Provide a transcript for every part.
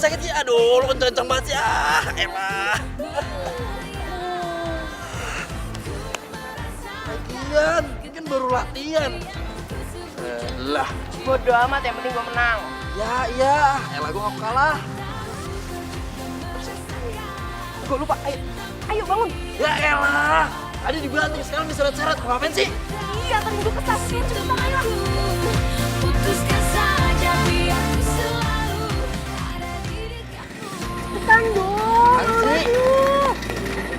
sakit sih? Aduh, lu kenceng banget sih. Ah, elah. Lagian, ini kan baru latihan. Lah, Bodo amat, yang penting gue menang. ya iya. Elah, gue gak kalah. Gue lupa, ayo bangun. Ya elah. Tadi dibanting, sekarang diseret-seret. Ngapain sih? Iya, tadi gue ke stasiun, cepetan ayo. Putuskan saja biar ku selalu ada di dekatmu. Cepetan dong. Apaan sih?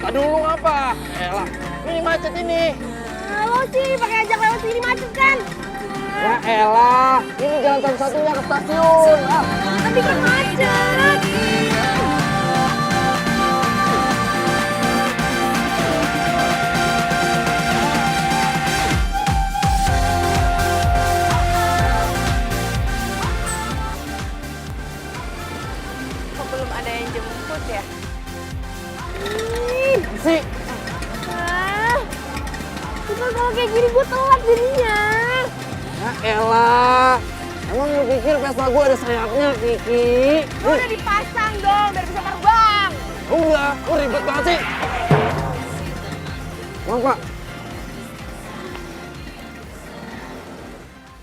Aduh, lu ngapa? Elah, ini macet ini. Lo sih pakai ajak lewat sini macet kan? Ya elah, ini jalan satu-satunya ke stasiun. Ah. Tapi kan macet. Kok belum ada yang jemput ya? Sih. Cuma kalau kayak gini gue telat jadinya. Ya elah, emang lu pikir Vespa gue ada sayapnya, Kiki? Lu udah dipasang dong biar bisa terbang. Udah, lu ribet banget sih. Maaf, Pak.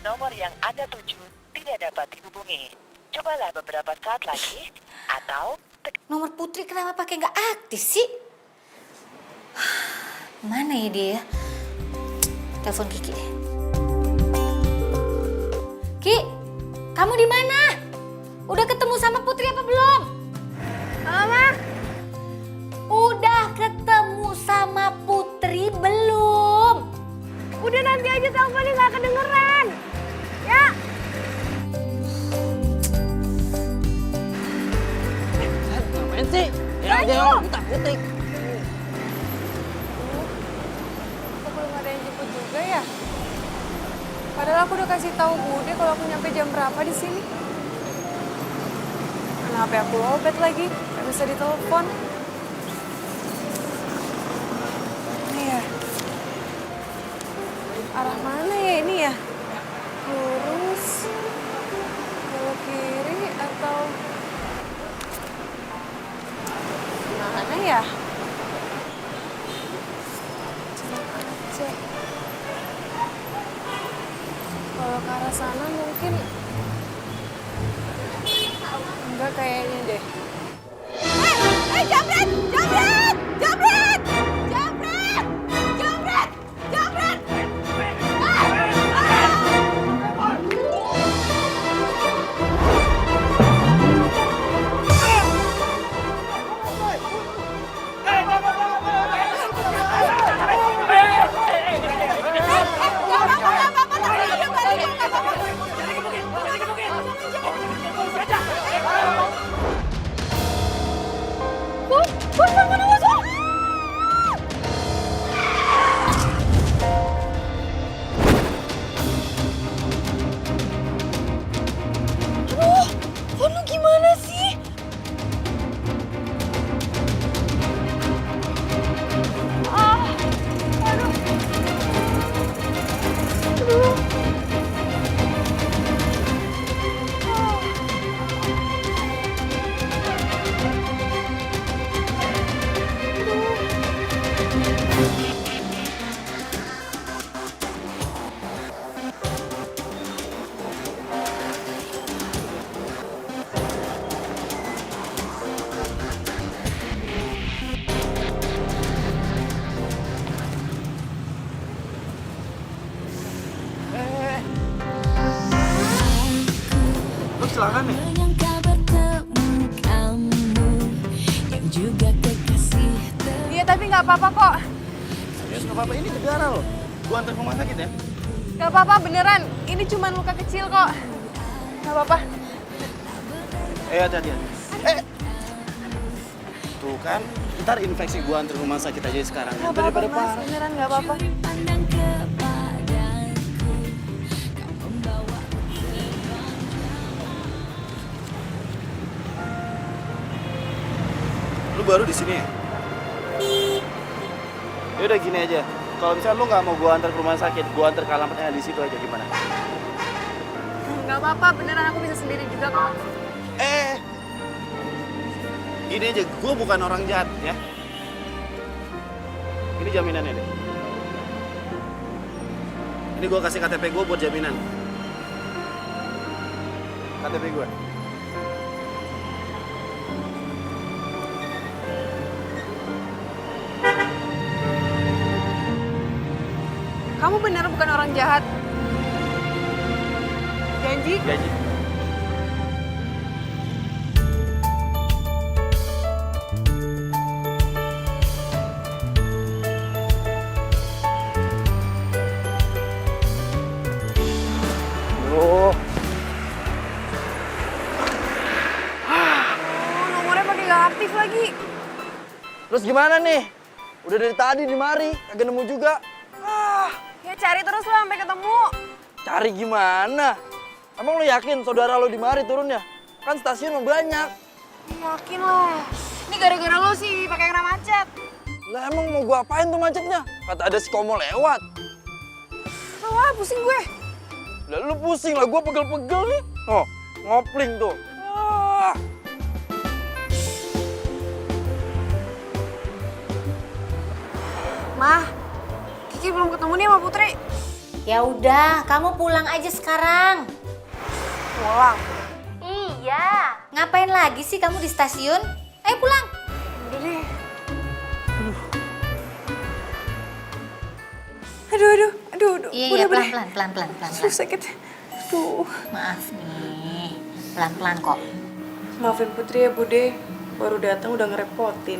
Nomor yang Anda tuju tidak dapat dihubungi. Cobalah beberapa saat lagi atau Nomor Putri kenapa pakai nggak aktif sih? Mana ya dia? Telepon Kiki deh. Ki, kamu di mana? Udah ketemu sama Putri apa belum? Mama, Udah ketemu sama Putri belum? udah nanti aja teleponnya nggak kedengeran. Ya. Ngapain sih? Ya Ayo. jangan kutak-kutik. Kok belum ada yang jemput juga ya? Padahal aku udah kasih tahu Bude kalau aku nyampe jam berapa di sini. Mana HP aku lowbat lagi, nggak bisa ditelepon. Ini ya. Arah mana ya ini ya? Lurus, belok kiri atau mana ya? Cek. Kalau ke arah sana mungkin enggak kayaknya deh. Jamret! Jamret! Jamret! Jamret! Jamret! Jamret! Lu gimana sih? Lu kecelakaan nih? Menyangka bertemu kamu yang juga kekasih Iya tapi nggak apa-apa kok. Serius nggak apa-apa, ini negara loh. Gua antar ke rumah sakit ya. Nggak apa-apa beneran. Ini cuma luka kecil kok. Nggak apa-apa. Hati-hati. Tuh kan, ntar infeksi gua antar ke rumah sakit aja sekarang. Nggak apa-apa Daripada mas. parah. Beneran nggak apa-apa. pandang kepadaku. Kau membawa Lu baru di sini ya? Ya udah gini aja. Kalau misalnya lu nggak mau gua antar ke rumah sakit, gua antar ke alamatnya di situ aja, gimana? Nggak apa-apa beneran aku bisa sendiri juga kok. Gini aja, gue bukan orang jahat ya. Ini jaminannya deh. Ini gue kasih KTP gue buat jaminan. KTP gue. Kamu benar bukan orang jahat. Janji? Janji. Oh, Nomornya pakai nggak aktif lagi. terus gimana nih? Udah dari tadi di mari, kagak nemu juga. Ya cari terus lah sampai ketemu. Cari gimana? Emang lo yakin saudara lo di mari turunnya? Kan stasiun mah banyak. Yakin lah. Ini gara-gara lo sih pakai kena macet. Lah emang mau gua apain tuh macetnya? Kata ada si Komo lewat. Wah, pusing gue. Lah lu pusing lah, gua pegel-pegel nih. Oh, ngopling tuh. Ah. Mah, Kiki belum ketemu nih sama Putri. Ya udah, kamu pulang aja sekarang. Pulang. Iya. Ngapain lagi sih kamu di stasiun? Ayo pulang. Udah deh. Aduh. Iya, pelan-pelan. Aduh, sakit. Aduh. Maaf nih, pelan-pelan kok. Maafin Putri ya, Bude. Baru datang udah ngerepotin.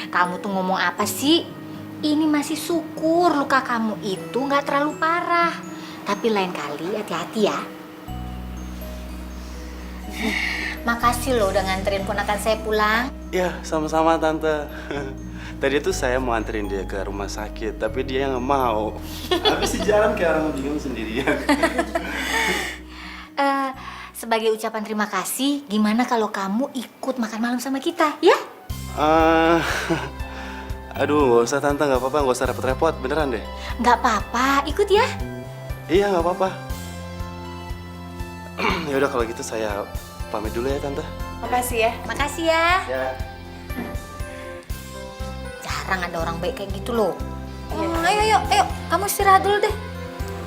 Kamu tuh ngomong apa sih? Ini masih syukur luka kamu itu nggak terlalu parah. Tapi lain kali hati-hati ya. Makasih loh udah nganterin ponakan saya pulang. Ya, sama-sama Tante. Tadi tuh saya mau anterin dia ke rumah sakit, tapi dia nggak mau. Habis di jalan kayak orang bingung sendirian. Sebagai ucapan terima kasih, gimana kalau kamu ikut makan malam sama kita, ya? Aduh, nggak usah Tante, nggak apa-apa, nggak usah repot-repot, beneran deh. Nggak apa-apa, ikut ya. Iya, nggak apa-apa. Ya udah kalau gitu saya pamit dulu ya Tante. Makasih ya. Makasih ya. Ya. Jarang ada orang baik kayak gitu loh. Ayo, kamu istirahat dulu deh.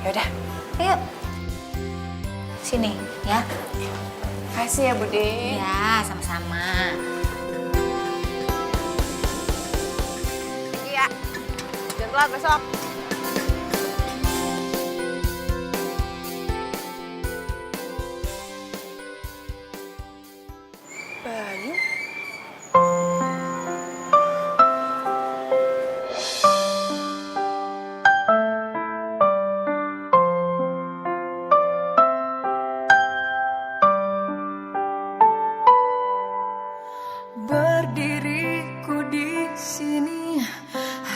Yaudah. Ayo. Sini, ya. Makasih ya, Bude. Ya, sama-sama. Iya. Jangan telat besok. Bayu? Berdiriku di sini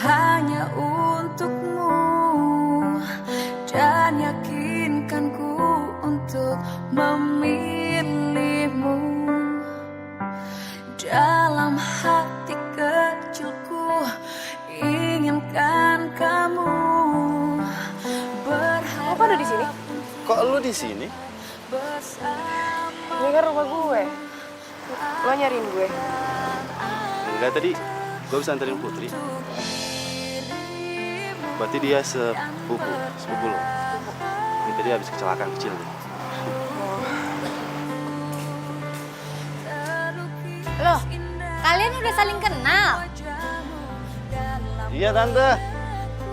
hanya untukmu dan yakinkanku untuk memilihmu. Dalam hati kecilku inginkan kamu berharap. Kok ada di sini? Kok lu di sini? Ini kan rumah gue. Lo nyariin gue. Enggak, tadi gue bisa anterin Putri. Berarti dia sepupu lo. Ini tadi habis kecelakaan kecil nih. Loh, kalian udah saling kenal? Iya Tante,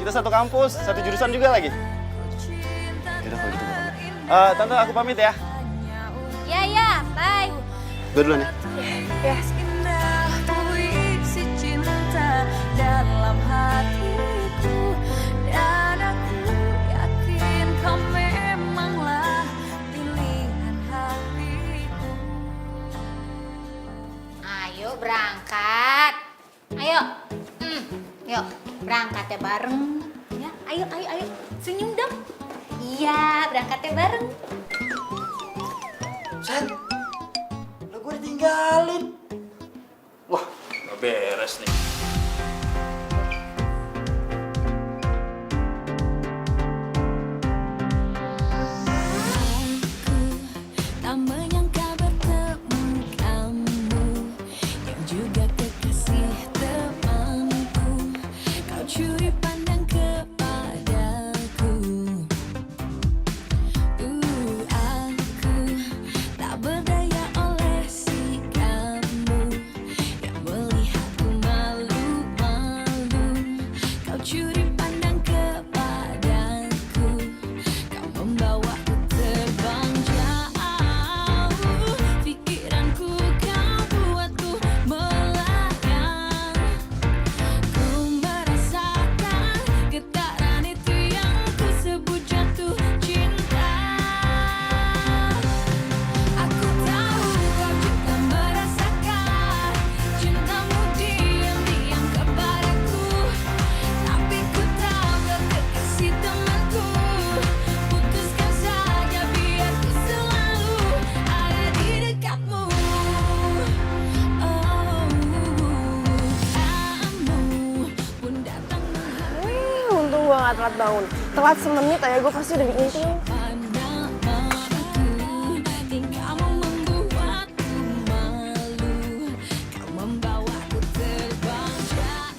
kita satu kampus, satu jurusan juga lagi. Yaudah kalau gitu gue pamit. Tante aku pamit ya. Ya, bye. Gue duluan ya. Ya. Indah puisi cinta dalam hatiku dan aku yakin kau memanglah pilihan hatiku. Ayo berangkat. Ayo. Yuk, berangkat ya bareng. Ya, ayo. Senyum dong. Iya, berangkatnya bareng. Sen, lah gue ditinggalin. Wah, gak beres nih. Tak menyangka bertemu kamu yang nggak telat bangun. Telat semenit aja gue pasti udah diinting. Tingkahmu membuatku malu. Kau membawaku terbang jauh.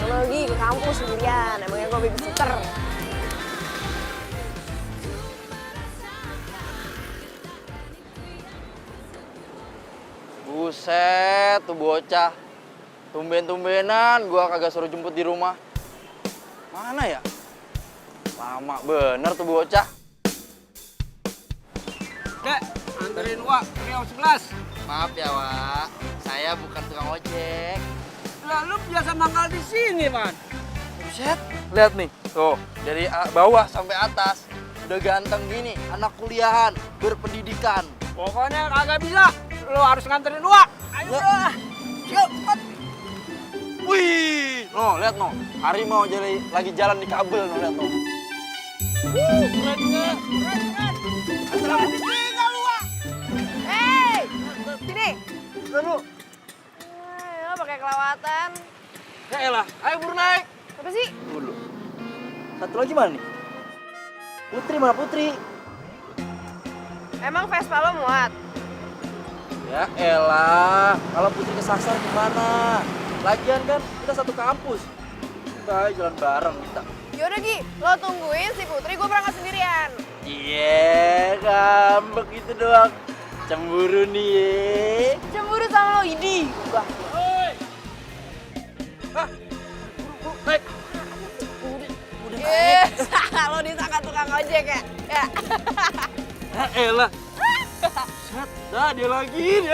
Lagi ke kampus sendirian. Emangnya gue babysitter. Buset, tuh bocah. Tumben-tumbenan gua kagak suruh jemput di rumah. Mana ya? Lama bener tuh bocah. Dek, anterin Wak ke Riau 11. Maaf ya, Wak. Saya bukan tukang ojek. Lah, lu biasa mangkal di sini, Man. Buset, lihat nih. Tuh, dari bawah sampai atas. Udah ganteng gini, anak kuliahan, berpendidikan. Pokoknya kagak bisa. Lo harus nganterin Wak. Ayo lah. Yuk, cepat. Wih, no, lihat no. Harimau jadi lagi jalan di kabel, no, lihat no. Keren, keren, keren. Anterin tinggal lu, Wak. Hei, sini. Lu. Lo pakai kelewatan. Ya elah, ayo buru naik. Apa sih? Dulu. Satu lagi mana nih? Putri, mana Putri? Emang Vespa lo muat? Ya elah, kalau Putri kesasar gimana? Lagian kan kita satu kampus. Kita jalan bareng kita. Yaudah Gi, lo tungguin si Putri, gue berangkat sendirian. Iya, ngambek gitu doang. Cemburu nih ye. Cemburu sama lo, Idi. Hoi. Hah? Buru, naik. Udah naik. Lo disangka tukang ojek ya? Ya. Ya elah. Set, dah dia lagi.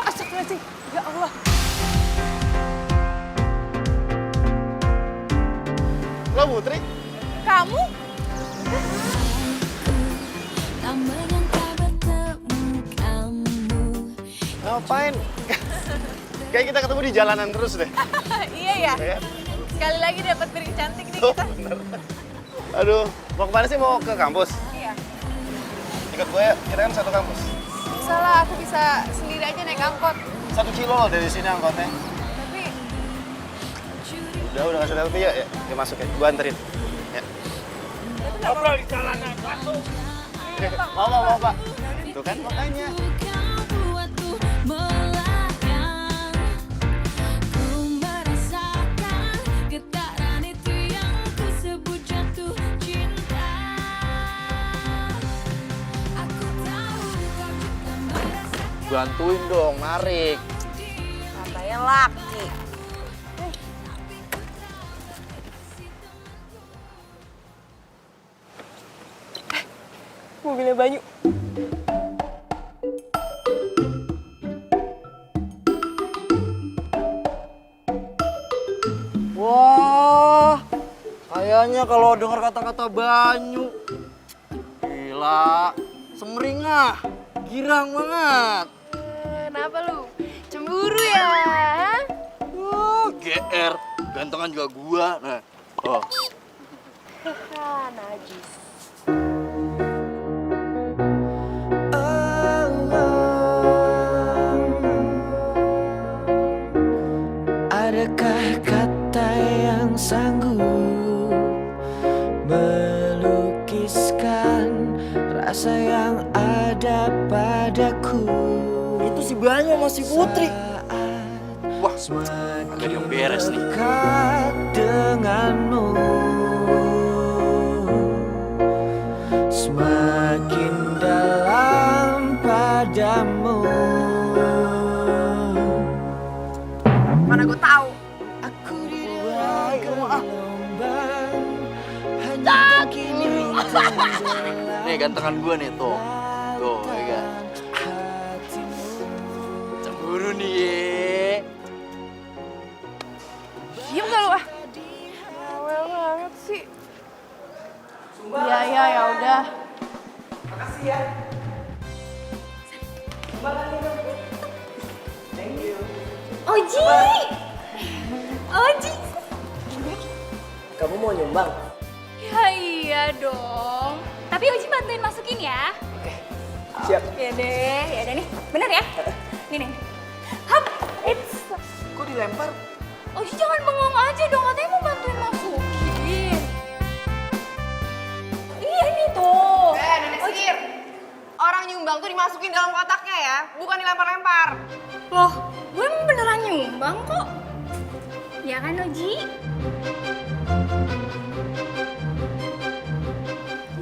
Astagfirullahaladzim, ya Allah. Lo Putri? Kamu? Tak menyangka bertemu kamu. Ngapain? Kayak kita ketemu di jalanan terus deh. Iya ya. Ya. Sekali lagi dapat piring cantik nih Oh, kita. bener. Aduh, mau kemana sih? Mau ke kampus? Iya. Ikut gue ya, kita kan satu kampus. Bisa lah, aku bisa sendiri aja naik angkot. 1 kilo loh dari sini angkotnya. Tapi Udah kasih tahu ya, ya masuk ya, gue anterin. Ya. Ngobrol di jalanan, masuk. Mau Pak. Tuh kan makanya. Kau buatku melayang. Ku merasakan getaran itu yang ku sebut jatuh cinta. Aku tahu kau juga merasakan. Bantuin dong, narik. katanya laki. Mobilnya Banyu. Wah, kayaknya kalau dengar kata-kata Banyu, gila, semringah, girang banget. Kenapa lu? Cemburu ya? Wah, GR, gantengan juga gua. Nah, oh. Haha, najis. Adakah kata yang sanggup melukiskan rasa yang ada padaku? Itu si Banyu sama si Putri. Wah, agak ada yang beres nih. Dekat denganmu, semakin dalam padamu. Mana gue tahu. Aku di dalam gelombang, hanya kini Nih gantengan gua nih tuh. Tuh, ya kan. Cemburu nih ye. Diem gak lu ah? Awel banget sih. Iya ya udah. Makasih ya. Oji. Oji. Kamu mau nyumbang? Ya iya dong. Tapi Oji bantuin masukin ya. Siap. Ya deh nih. Bener ya? Nih. Hap, it's. Kok dilempar? Oji jangan bengong aja dong, katanya mau bantuin masukin. Iya nih tuh. Nenek sihir. Orang nyumbang tuh dimasukin dalam kotaknya ya, bukan dilempar-lempar. Loh, gue emang beneran nyumbang kok. Ya kan Oji?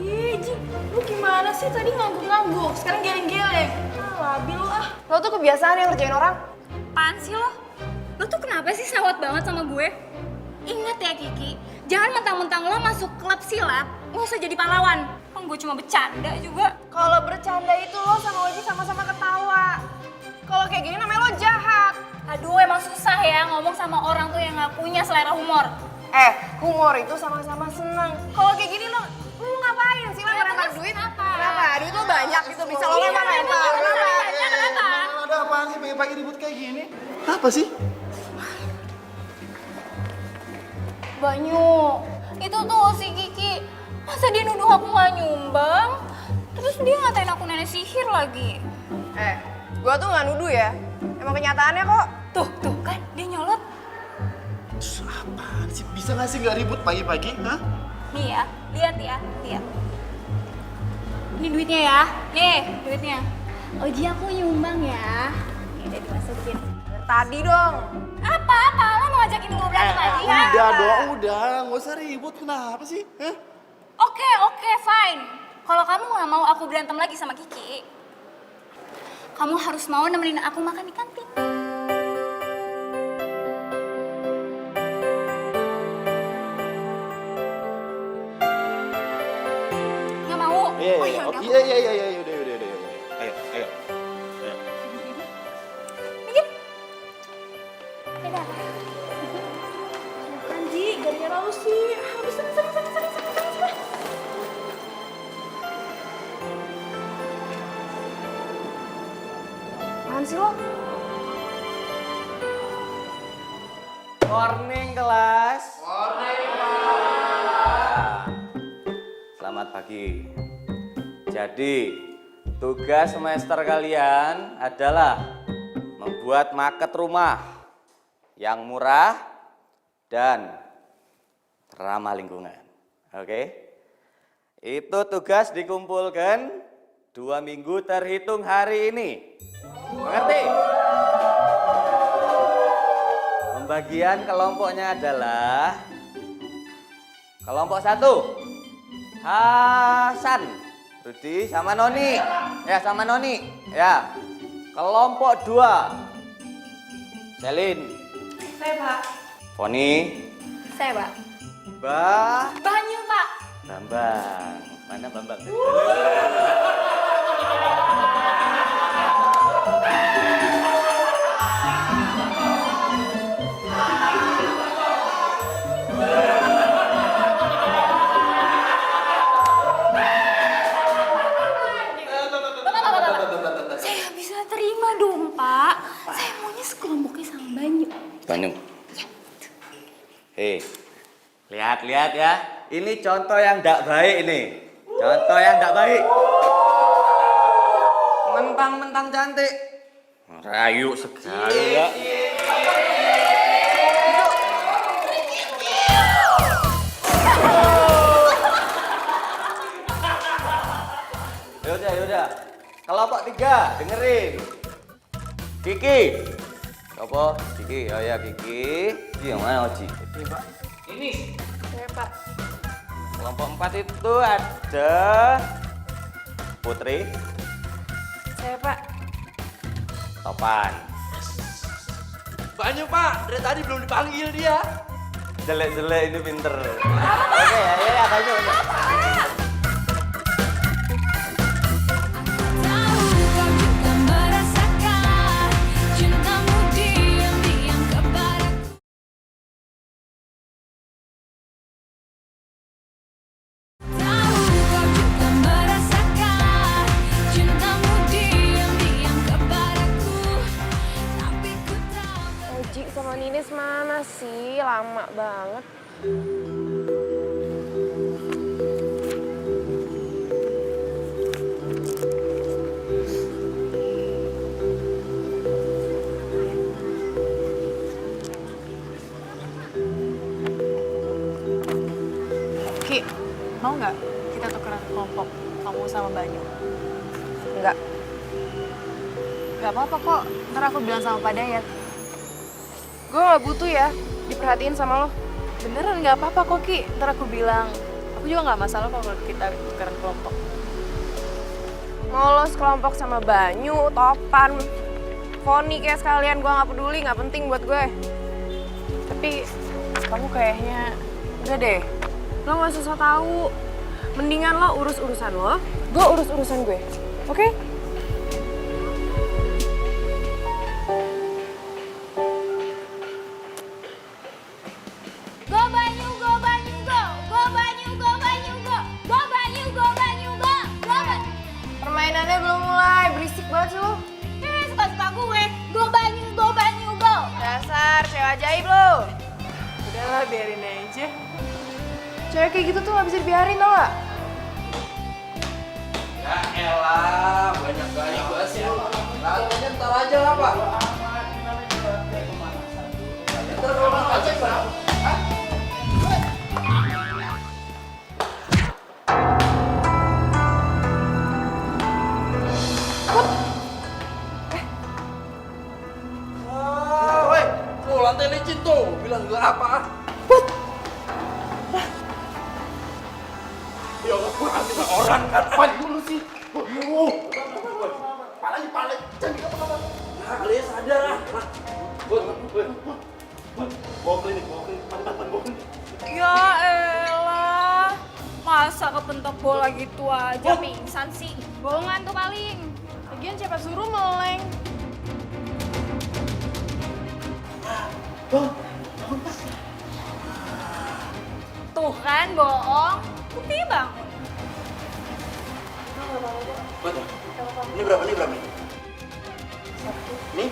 Ih, Ji, lu gimana sih? Tadi ngangguk-ngangguk, sekarang geleng-geleng. Labil lu ah. Lo tuh kebiasaan yang ngerjain orang. Apaan sih lo? Lo tuh kenapa sih sewot banget sama gue? Ingat ya Kiki, jangan mentang-mentang lo masuk klub silat, lo usah jadi pahlawan. Kan gue cuma bercanda juga. Kalau bercanda itu lo sama Oji sama-sama ketawa. Kalau kayak gini namanya lo jahat. Aduh, emang susah ya ngomong sama orang tuh yang gak punya selera humor. Humor itu sama-sama seneng. Kalau kayak gini lo ngapain sih lempar duit? Kenapa? Duit lo banyak gitu, bisa lo lempar-lempar. Kenapa? Ada apaan sih pagi-pagi ribut kayak gini? Apa sih? Banyu, itu tuh si Kiki, masa dia nuduh aku gak nyumbang? Terus dia ngatain aku nenek sihir lagi. Gua tuh nggak nuduh ya. Emang kenyataannya kok. Tuh kan, dia nyolot. Apaan sih? Bisa nggak sih nggak ribut pagi-pagi? Hah? Nih ya, lihat. Ini duitnya ya, nih duitnya. Oji aku nyumbang ya. Ini udah dimasukin. Tadi dong. Apa? Lo mau ngajakin gue berantem lagi ya? Udah, nggak usah ribut. Kenapa sih? Hah? Oke, fine. Kalau kamu nggak mau aku berantem lagi sama Kiki, kamu harus mau nemenin aku makan di kantin. Nggak mau? Iya, Oh, iya, ya udah. iya, udah. Ayo. Dikit. Dadah. Bukan, Ji. Gara-gara lu sih. Habis, sana. Apaan sih lo? Morning kelas. Selamat pagi. Jadi, tugas semester kalian adalah membuat market rumah yang murah dan ramah lingkungan. Oke? Itu tugas dikumpulkan 2 minggu terhitung hari ini. Mengerti? Pembagian kelompoknya adalah kelompok 1 Hasan, Rudi sama Noni. Ya. Kelompok 2 Selin. Saya Pak. Foni. Saya, Pak. Banyu, Pak. Bambang. Mana Bambang? Saya nggak bisa terima dong, Pak. Saya maunya sekelompoknya sama Banyu. Banyu. Hei, lihat ya. Ini contoh yang tidak baik ini. Contoh yang tidak baik. Mentang-mentang cantik. Rayu sekali ya. Yaudah. Kelompok 3, dengerin. Kiki. Apa? Kiki, oh ya Kiki. Yang mana Oji? Ini Pak. Ini. Saya Pak. Kelompok 4 itu ada Putri, Saya Pak. Topan. Banyak Pak, dari tadi belum dipanggil dia. Jelek-jelek ini pinter. Oke ya, Banyu. Tahu kau juga merasakan cintamu diam-diam kepadaku. Tahu kau juga merasakan cintamu diam-diam kepadaku. Tapi ku tahu. Oji, lama banget. Ki, mau nggak kita tukeran kelompok kamu sama Banyu? Enggak. Gak apa-apa kok, ntar aku bilang sama Pak Dayat. Gue gak butuh ya diperhatiin sama lo. Beneran nggak apa-apa kok Ki, ntar aku bilang. Aku juga nggak masalah kok kalau kita tukeran kelompok. Mau lo sekelompok sama Banyu, Topan, Foni kayak sekalian, gue gak peduli, gak penting buat gue. Tapi kamu kayaknya udah deh. Lo gak usah so tau. Mendingan lo urus urusan lo, gue urus urusan gue. Oke? Go Banyu, go Banyu, go! Go Banyu, go Banyu, go! Go Banyu, go Banyu, go! Go Banyu! Permainannya belum mulai, berisik banget sih lo. Suka-suka gue. Go Banyu, go Banyu, go! Dasar cewek ajaib lo. Udahlah, biarin aja. Cewek kayak gitu tuh gak bisa dibiarin tau gak? Ya elah, banyak banget sih lu. Latihannya ntar aja lah, Pak. Ntar kalau nggak cek, Pak. Woi, tuh lantai licin tuh, bilang gak apa. Ya Allah, kurang juga orang kan, pan dulu sih. Palanya, cantik apa-apa. Nah, kalian sadar lah. Bawa klinik, bawa klinik. Ya elah. Masa kepentok bola gitu aja pingsan sih. Bohongan tuh paling. Lagian siapa suruh meleng? Tuh kan bohong. Bukti bangun. Betul. Ini berapa nih? Nih?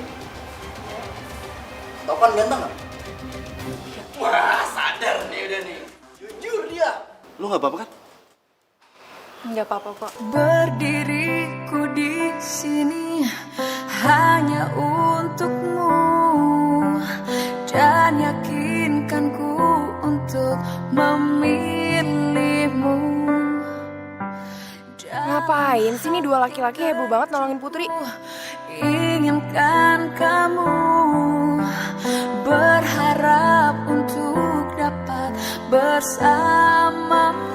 Topan ganteng nggak? Wah, sadar nih udah nih. Jujur dia. Lu nggak apa-apa kan? Nggak apa-apa kok. Berdiriku di sini hanya untukmu dan yakinkanku untuk memilihmu. Ngapain sih nih dua laki-laki heboh banget nolongin Putri? Inginkan kamu, berharap untuk dapat bersamamu.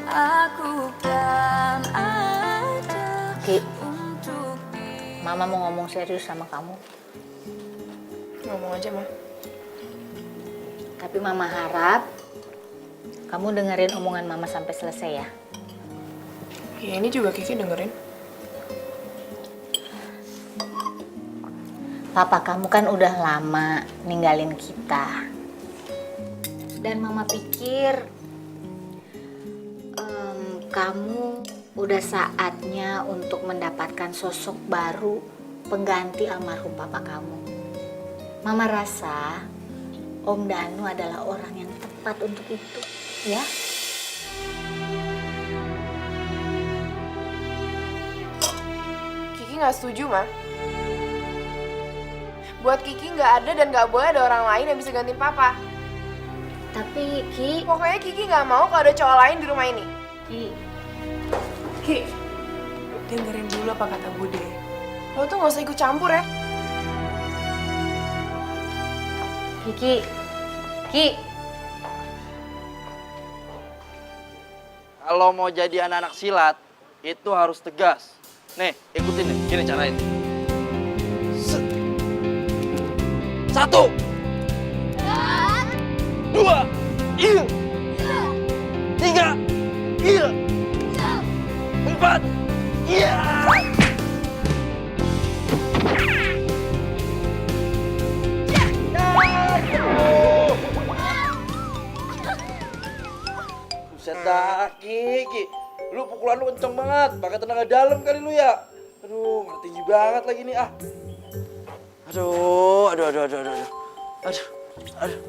Aku kan ada untuk Mama mau ngomong serius sama kamu. Ngomong aja, Ma. Tapi Mama harap kamu dengerin omongan Mama sampai selesai ya. Ya ini juga Kiki dengerin. Papa kamu kan udah lama ninggalin kita. Dan Mama pikir kamu udah saatnya untuk mendapatkan sosok baru pengganti almarhum papa kamu. Mama rasa Om Danu adalah orang yang tepat untuk itu, ya. Kiki nggak setuju, Ma. Buat Kiki nggak ada dan nggak boleh ada orang lain yang bisa gantiin Papa. Tapi Ki, Pokoknya Kiki nggak mau kalau ada cowok lain di rumah ini. Ki, dengerin dulu apa kata Bude. Lo tuh nggak usah ikut campur ya. Ki. Kalau mau jadi anak-anak silat, itu harus tegas. Nih, ikutin nih, gini carain. 1 2 il 3 il 4 iya. Buset dah, Ki. Lu pukulan lu kenceng banget, pakai tenaga dalam kali lu ya. Aduh, tinggi banget lagi nih ah. Aduh. Aduh.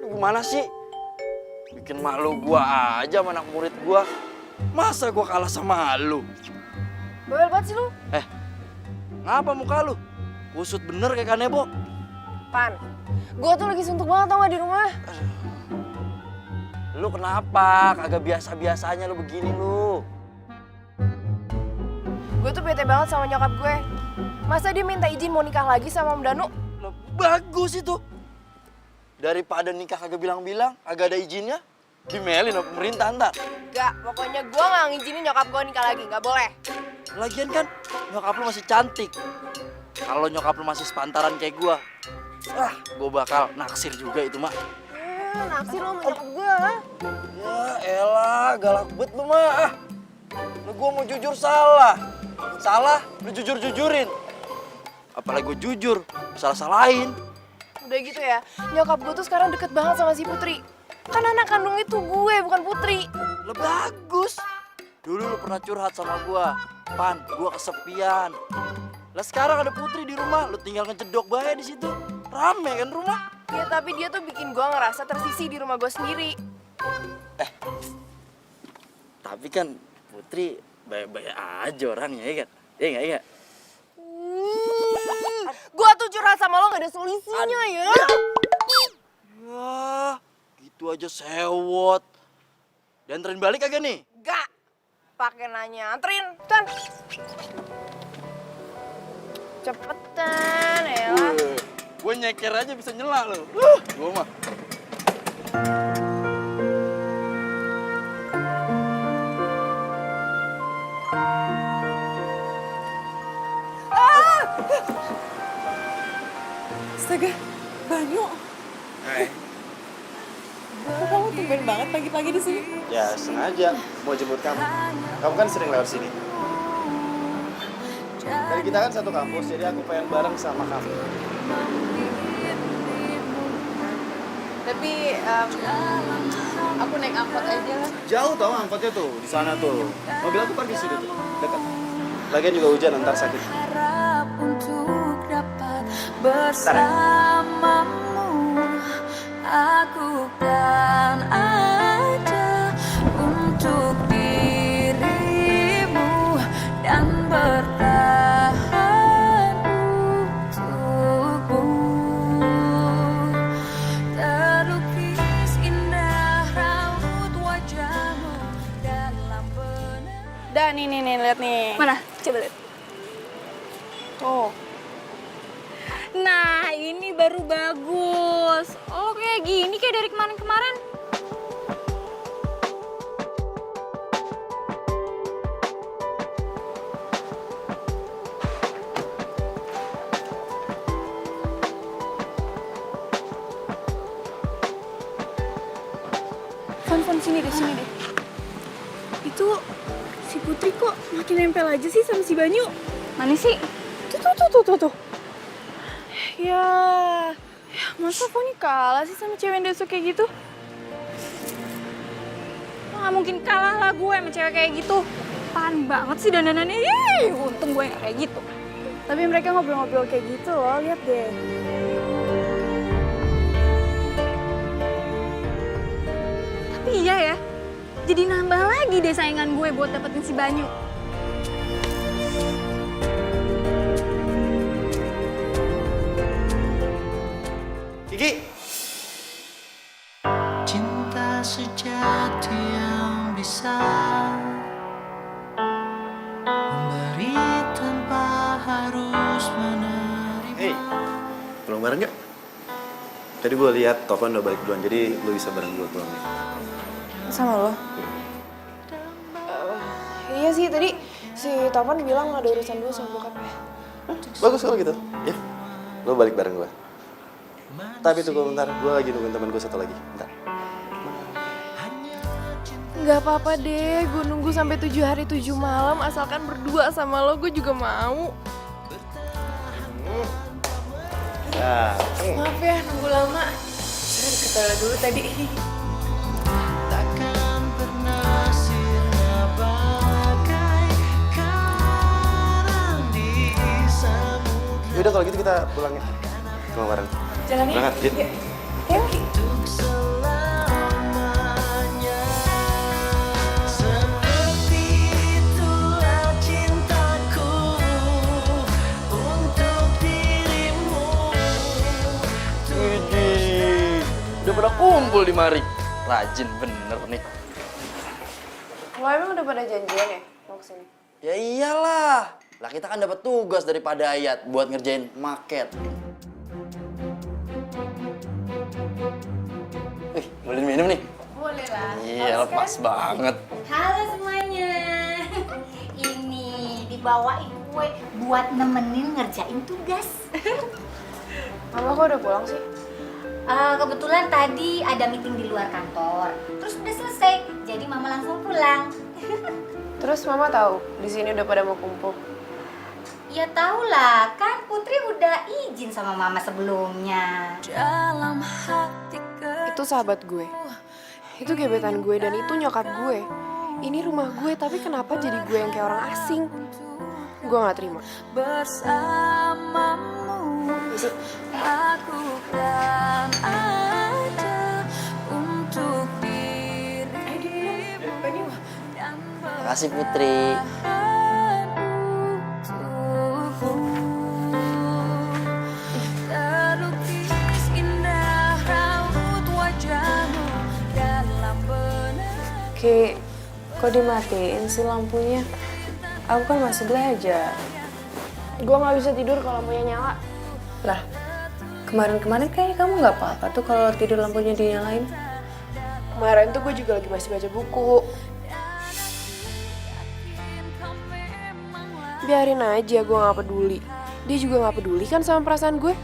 Lu gimana sih? Bikin malu gua aja sama anak murid gua. Masa gua kalah sama lu? Bawel banget sih lu. Ngapa muka lu? Kusut bener kayak kanebo. Pan, gue tuh lagi suntuk banget tau gak di rumah. Lu kenapa? Kagak biasa-biasanya lu begini lu. Gue tuh bete banget sama nyokap gue. Masa dia minta izin mau nikah lagi sama Om Danu? Lah, bagus itu. Daripada nikah kagak bilang-bilang, kagak ada izinnya, dimelin sama pemerintah ntar. Gak, pokoknya gue gak ngizinin nyokap gue nikah lagi, gak boleh. Lagian kan nyokap lu masih cantik. Kalau nyokap lu masih sepantaran kayak gua, gua bakal naksir juga itu mah. Naksir lo sama nyokap gue. Ya elah, galak bet lu mah. Lu gua mau jujur salah. Salah, lu jujur-jujurin. Apalagi gua jujur, salah-salahin. Udah gitu ya, nyokap gue tuh sekarang deket banget sama si Putri. Kan anak kandung itu gue, bukan Putri. Lah bagus. Dulu lu pernah curhat sama gua. Pan, gua kesepian. Lah sekarang ada Putri di rumah, lu tinggal ngecedok bae di situ. Rame kan rumah? Ya tapi dia tuh bikin gue ngerasa tersisih di rumah gue sendiri. Tapi kan Putri baik-baik aja orangnya, ya kan? Iya nggak, iya? Gue tuh curhat sama lo gak ada solusinya ya. Wah, gitu aja sewot. Dianterin balik kagak nih? Gak. Pakai nanya, anterin. Tan. Cepetan, elah. Gue nyeker aja bisa nyela lo. Gue mah. Astaga, Banyu. Hai. Kok kamu tumben banget pagi-pagi di sini? Ya sengaja mau jemput kamu. Kamu kan sering lewat sini. Dari kita kan satu kampus, jadi aku pengen bareng sama kamu. Tapi aku naik angkot aja lah. Jauh tau angkotnya tuh, di sana tuh. Mobil aku parkir situ tuh, dekat. Lagian juga hujan, ntar sakit. Harap untuk dapat bersamamu, aku kan ada untuk dirimu dan bertahan untukmu. Terlukis indah raut wajahmu dalam benak. Dan nih, lihat nih. Mana? Coba lihat. Tuh. Nah, ini baru bagus. Oh, kayak gini kayak dari kemarin-kemarin. Fon, sini deh. Itu si Putri kok makin nempel aja sih sama si Banyu? Mana sih? Tuh. Ya, masa Foni kalah sih sama cewek desok kayak gitu? Nggak mungkin kalah lah gue sama cewek kayak gitu. Apaan banget sih dandanannya? Ih, untung gue nggak kayak gitu. Tapi mereka ngobrol-ngobrol kayak gitu loh, lihat deh. Tapi iya ya, jadi nambah lagi deh saingan gue buat dapetin si Banyu. Kiki! Cinta sejati yang bisa memberi tanpa harus menerima. Hey, pulang bareng gak? Tadi gue lihat Topan udah balik duluan, jadi lu bisa bareng gue pulangnya. Sama lo? Iya sih, tadi si Topan bilang ada urusan dulu sama bokapnya. Bagus kalau gitu, ya. Lu balik bareng gue. Tapi tunggu bentar, gue lagi nungguin teman gue satu lagi. Bentar. Gak apa-apa deh, gue nunggu sampai 7 hari 7 malam asalkan berdua sama lo, gue juga mau. Ya. Maaf ya, nunggu lama. Saya ke toilet dulu tadi. Takkan pernah sirna bagai karang di samudra. Yaudah kalau gitu kita pulang ya. Pulang bareng. Jalan ya? Berangkat, Dit. Yuk. Yuk. Untuk selamanya. Seperti itulah cintaku untuk dirimu. Widih, udah pada kumpul di mari. Rajin bener nih. Lo emang udah pada janjian ya mau kesini? Ya iyalah, lah kita kan dapat tugas daripada Ayat buat ngerjain market. Boleh minum nih? Boleh lah. Iya, lepas banget. Halo semuanya. Ini dibawain kue buat nemenin ngerjain tugas. Mama kok udah pulang sih? Kebetulan tadi ada meeting di luar kantor. Terus udah selesai, jadi mama langsung pulang. Terus mama tahu di sini udah pada mau kumpul. Ya tau lah, kan Putri udah izin sama mama sebelumnya. Dalam hati Itu sahabat gue. Itu gebetan gue dan itu nyokap gue. Ini rumah gue tapi kenapa jadi gue yang kayak orang asing? Gue gak terima. bersamamu, aku kan ada untuk dirimu dan Makasih Putri. terlukis indah raut wajahmu dalam benak. Ki, kok dimatiin sih lampunya? Aku kan masih belajar. Gue gak bisa tidur kalau lampunya nyala. Lah, kemarin-kemarin kayaknya kamu nggak apa-apa tuh kalau tidur lampunya dinyalain. Kemarin tuh gue juga lagi masih baca buku. Biarin aja, gue gak peduli. Dia juga gak peduli kan sama perasaan gue.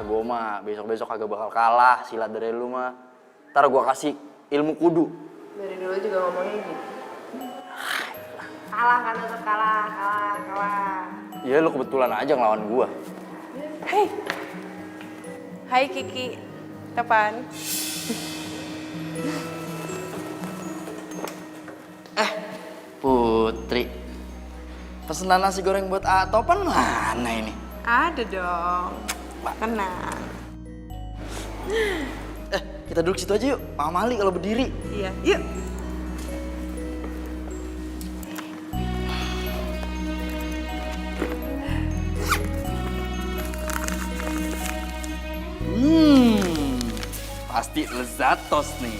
Gue mah besok-besok kagak bakal kalah silat dari lu mah. Ntar gue kasih ilmu kudu. Dari dulu juga ngomongnya gitu. Kalah kan tetap kalah. Ya lu kebetulan aja ngelawan gue. Hei. Hai Kiki. Kapan? Putri, pesenan nasi goreng buat Topan mana ini? Ada dong. Tenang. Kita duduk situ aja yuk. Mama Mali kalau berdiri. Iya, yuk. Pasti lezatos nih.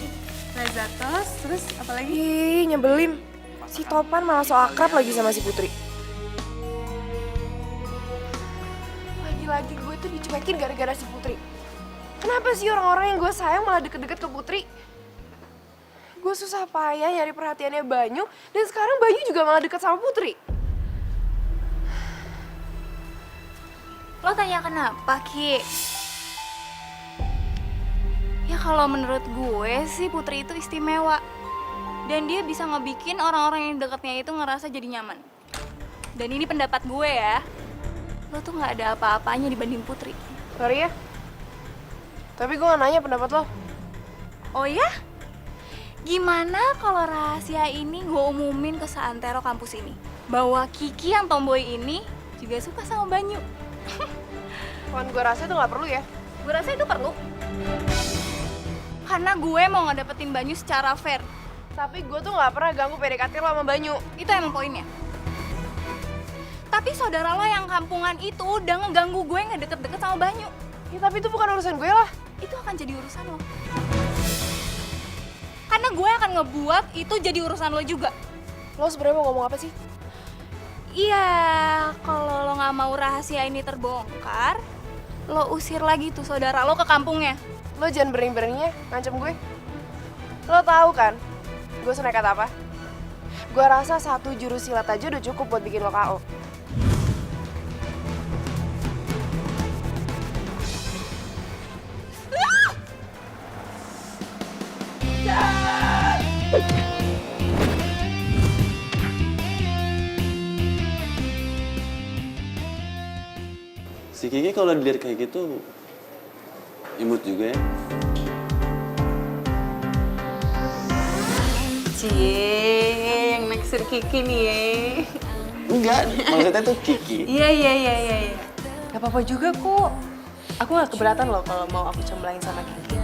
Lezatos, terus apa lagi? Ih, nyebelin. Si Topan malah so akrab lagi sama si Putri. Lagi-lagi gue tuh dicuekin gara-gara si Putri. Kenapa sih orang-orang yang gue sayang malah deket-deket ke Putri? Gue susah payah nyari perhatiannya Banyu, dan sekarang Banyu juga malah deket sama Putri. Lo tanya kenapa, Ki? Ya kalau menurut gue sih Putri itu istimewa. Dan dia bisa ngebikin orang-orang yang dekatnya itu ngerasa jadi nyaman. Dan ini pendapat gue ya. Lo tuh gak ada apa-apanya dibanding Putri. Sorry ya. Tapi gue gak nanya pendapat lo. Oh ya? Gimana kalau rahasia ini gue umumin ke seantero kampus ini? Bahwa Kiki yang tomboy ini juga suka sama Banyu. Kan gue rasa itu gak perlu ya. Gue rasa itu perlu. Karena gue mau ngedapetin Banyu secara fair. Tapi gue tuh gak pernah ganggu PDKT lo sama Banyu. Itu emang poinnya. Tapi saudara lo yang kampungan itu udah ngeganggu gue ngedeket-deket sama Banyu. Ya tapi itu bukan urusan gue lah. Itu akan jadi urusan lo. Karena gue akan ngebuat itu jadi urusan lo juga. Lo sebenarnya mau ngomong apa sih? Iya, kalau lo nggak mau rahasia ini terbongkar, lo usir lagi tuh saudara lo ke kampungnya. Lo jangan berani-beraninya ngancem gue. Lo tahu kan, gue senekat apa? Gue rasa 1 jurus silat aja udah cukup buat bikin lo KO. Si Kiki kalau dilihat kayak gitu imut juga ya. Cie, yang naksir Kiki nih ya. Enggak, maksudnya tuh Kiki. Iya. Gak apa-apa juga kok. Aku gak keberatan loh kalau mau aku cemblangin sama Kiki.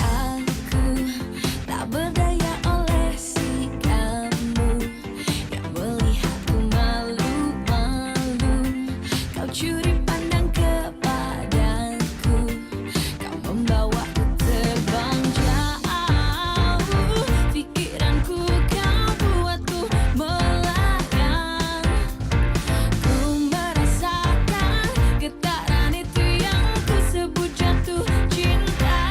Aku tak berdaya oleh sikapmu yang melihatku malu-malu. Kau curi pandang kepadaku, kau membawaku terbang jauh. Pikiranku kau buatku melayang. Ku merasakan getaran itu yang ku sebut jatuh cinta.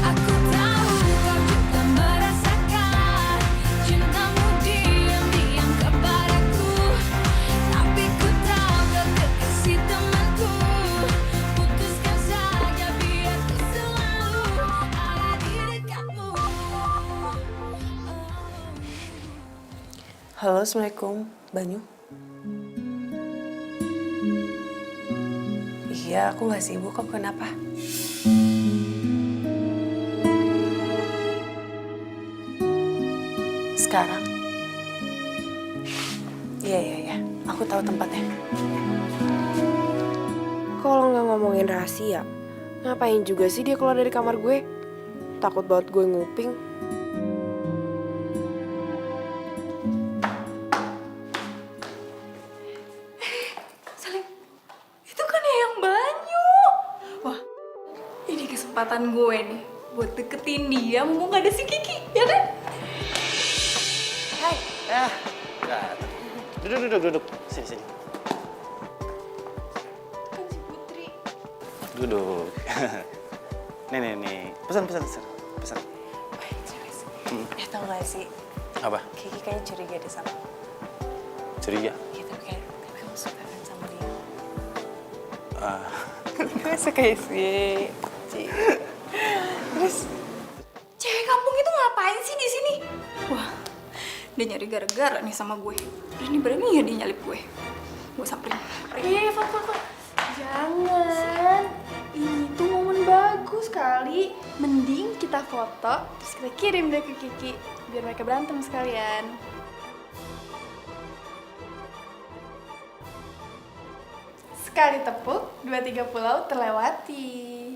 Aku tahu kau juga merasakan cintamu diam-diam kepadaku. Tapi ku tahu kau kekasih temanku. Putuskan saja biar ku selalu ada di dekatmu. Halo, Assalamualaikum. Banyu? Iya, aku gak sibuk kok. Kenapa? Sekarang? Iya. Aku tahu tempatnya. Kalau nggak ngomongin rahasia, ngapain juga sih dia keluar dari kamar gue? Takut banget gue nguping. Salim, itu kan yang Banyu. Wah, ini kesempatan gue nih buat deketin dia mumpung gak ada si Kiki, ya kan? Enggak. Duduk. Sini. Kan si Putri. Duduk. Nih. Pesan. Tau gak sih? Apa? Kiki kayaknya curiga deh sama aku. Curiga? Gitu, tapi kamu suka kan sama dia? Ah, Gue suka sih. Terus Cewek kampung itu ngapain sih di sini? Wah, dia nyari gara-gara nih sama gue. Berani ya dia nyalip gue. Gue samperin. Fat. Jangan. Ini tuh momen bagus kali. Mending kita foto, terus kita kirim deh ke Kiki. Biar mereka berantem sekalian. Sekali tepuk, 2-3 pulau terlewati.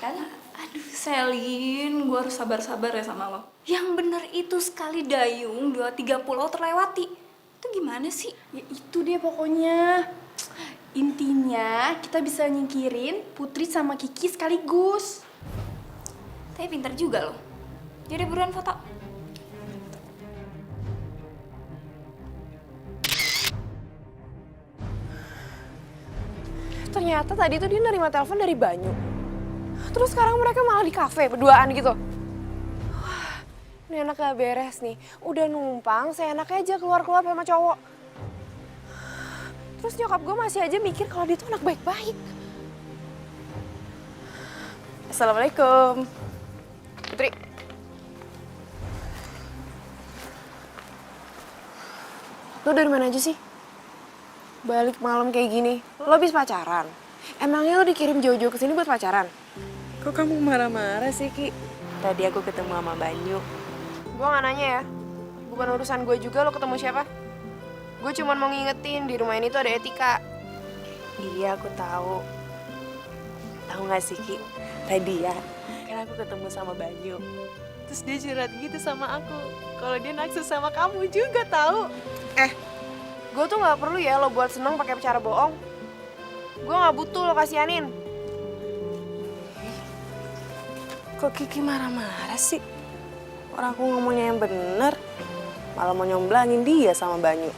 Kan? Aduh, Selin, gue harus sabar-sabar ya sama lo. Yang bener itu sekali dayung, 2-3 pulau terlewati. Itu gimana sih? Ya itu dia pokoknya. Intinya kita bisa nyingkirin Putri sama Kiki sekaligus. Tapi pintar juga lo. Jadi buruan foto. Ternyata tadi tuh dia nerima telepon dari Banyu. Terus sekarang mereka malah di kafe berduaan gitu. Wah, ini anak gak beres nih. Udah numpang, seenaknya aja keluar-keluar sama cowok. Terus nyokap gue masih aja mikir kalau dia tuh anak baik-baik. Assalamualaikum. Putri. Lo dari mana aja sih? Balik malam kayak gini, lo habis pacaran? Emangnya lo dikirim jauh-jauh kesini buat pacaran? kok kamu marah-marah sih, Ki? Tadi aku ketemu sama Banyu. Gue gak nanya ya, bukan urusan gue juga lo ketemu siapa. Gue cuma mau ngingetin di rumah ini tuh ada etika. Iya, aku tahu. Tahu gak sih, Ki? Tadi ya, kan aku ketemu sama Banyu. Terus dia curhat gitu sama aku. Kalau dia naksir sama kamu juga tahu. Gue tuh gak perlu ya lo buat seneng pakai cara bohong. Gue gak butuh lo kasihanin. Kok Kiki marah-marah sih? Orang aku ngomongnya yang bener, malah mau nyomblangin dia sama Banyu.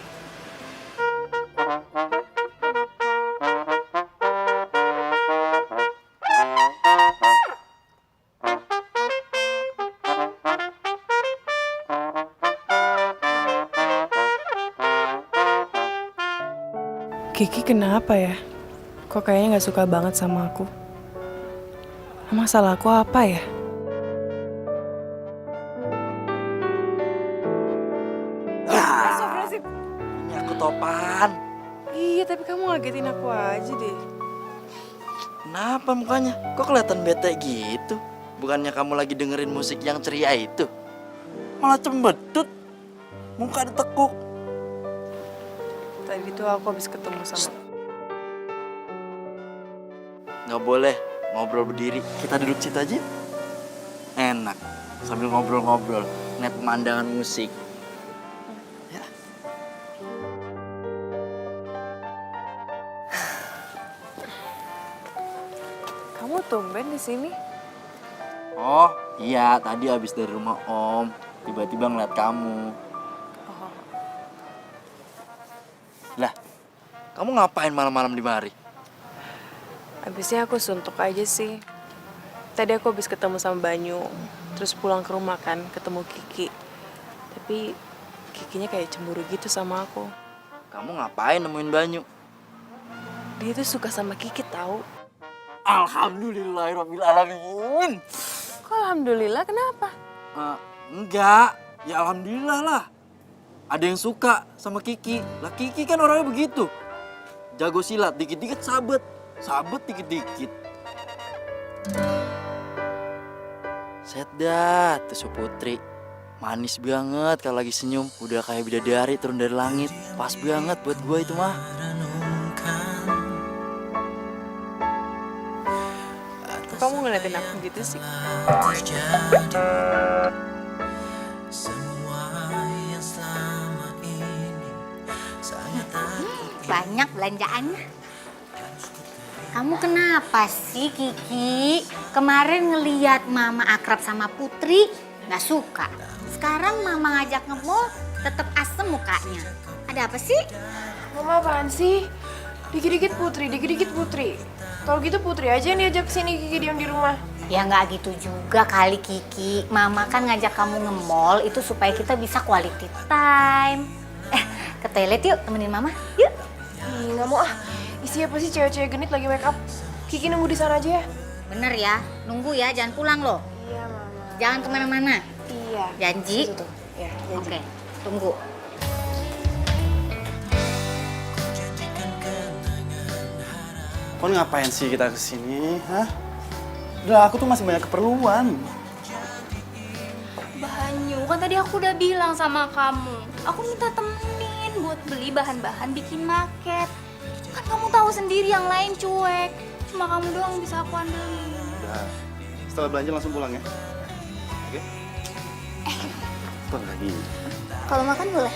Kiki kenapa ya? Kok kayaknya gak suka banget sama aku? Masalah aku apa ya? Astagfirullahaladzim. Ini aku topan. Iya, tapi kamu ngagetin aku aja deh. Kenapa mukanya? Kok kelihatan bete gitu? Bukannya kamu lagi dengerin musik yang ceria itu? Malah cembetut. Muka ditekuk. Tadi tuh aku habis ketemu sama... Nggak boleh ngobrol berdiri. Kita duduk situ aja. Enak. Sambil ngobrol-ngobrol. Ngeliat pemandangan musik. Ya. Kamu tumben di sini? Oh iya, tadi habis dari rumah Om. Tiba-tiba ngeliat kamu. Lah, kamu ngapain malam-malam di mari? Habisnya aku suntuk aja sih. Tadi aku habis ketemu sama Banyu, terus pulang ke rumah kan, ketemu Kiki. Tapi Kikinya kayak cemburu gitu sama aku. Kamu ngapain nemuin Banyu? Dia tuh suka sama Kiki tahu. Alhamdulillahirrahmanirrahim. Kok alhamdulillah, kenapa? Enggak, ya alhamdulillah lah. Ada yang suka sama Kiki. Lah Kiki kan orangnya begitu. Jago silat, dikit-dikit sabet. Sabet dikit-dikit. Set dah, tuh Putri. Manis banget kalau lagi senyum. Udah kayak bidadari turun dari langit. Pas banget buat gue itu mah. Kok kamu ngeliatin aku gitu sih? Banyak belanjaannya. Kamu kenapa sih, Kiki? Kemarin ngeliat Mama akrab sama Putri, nggak suka. Sekarang Mama ngajak nge-mall, tetep asem mukanya. Ada apa sih? Mama apaan sih? Dikit-dikit Putri, dikit-dikit Putri. Kalau gitu Putri aja yang diajak sini, Kiki diam di rumah. Ya nggak gitu juga kali, Kiki. Mama kan ngajak kamu nge-mall itu supaya kita bisa quality time. Ke toilet yuk, temenin Mama. Yuk. Ih, nggak mau ah. Isi apa sih cewek-cewek genit lagi make up? Kiki nunggu di sana aja ya. Bener ya, nunggu ya, jangan pulang loh. Iya, Mama. Jangan kemana-mana. Iya. Janji? Situ tuh. Ya, janji. Oke, tunggu. Kok ngapain sih kita kesini, hah? Udah, aku tuh masih banyak keperluan. Banyu, kan tadi aku udah bilang sama kamu. Aku minta temenin buat beli bahan-bahan bikin maket. Kan kamu tahu sendiri yang lain cuek. Cuma kamu doang bisa aku andelin. Udah, setelah belanja langsung pulang ya. Oke? Kok lagi? Kalau makan boleh?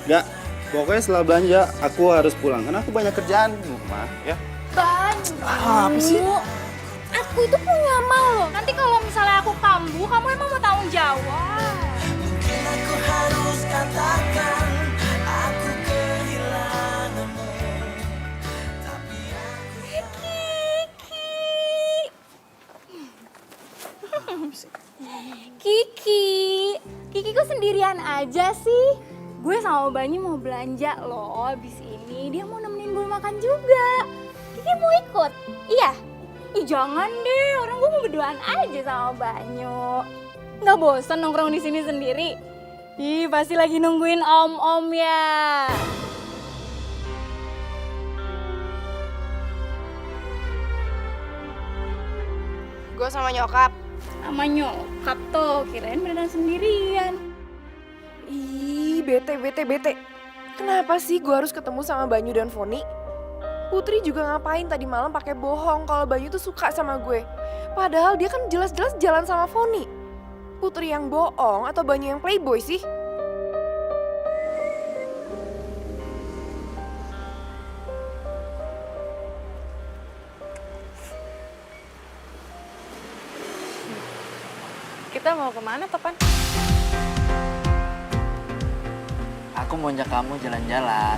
Enggak, pokoknya setelah belanja aku harus pulang. Karena aku banyak kerjaan di rumah, ya. Banyu. Apa sih? Aku itu punya mau loh. Nanti kalau misalnya aku kambuh, kamu emang mau tanggung jawab. Mungkin aku harus katakan aku kehilanganmu. Kiki kok sendirian aja sih? Gue sama Banyu mau belanja loh abis ini. Dia mau nemenin gue makan juga. Kiki mau ikut? Iya? Ih jangan deh, orang gue mau berduaan aja sama Banyu. Nggak bosan nongkrong di sini sendiri? Ih pasti lagi nungguin om-om ya. Gue sama nyokap. Sama nyokap tuh, kirain beneran sendirian. Ih, bete. Kenapa sih gue harus ketemu sama Banyu dan Foni? Putri juga ngapain tadi malam pakai bohong kalau Banyu tuh suka sama gue. Padahal dia kan jelas-jelas jalan sama Foni. Putri yang bohong atau Banyu yang playboy sih? Kita mau kemana, Topan? Aku mau ajak kamu jalan-jalan.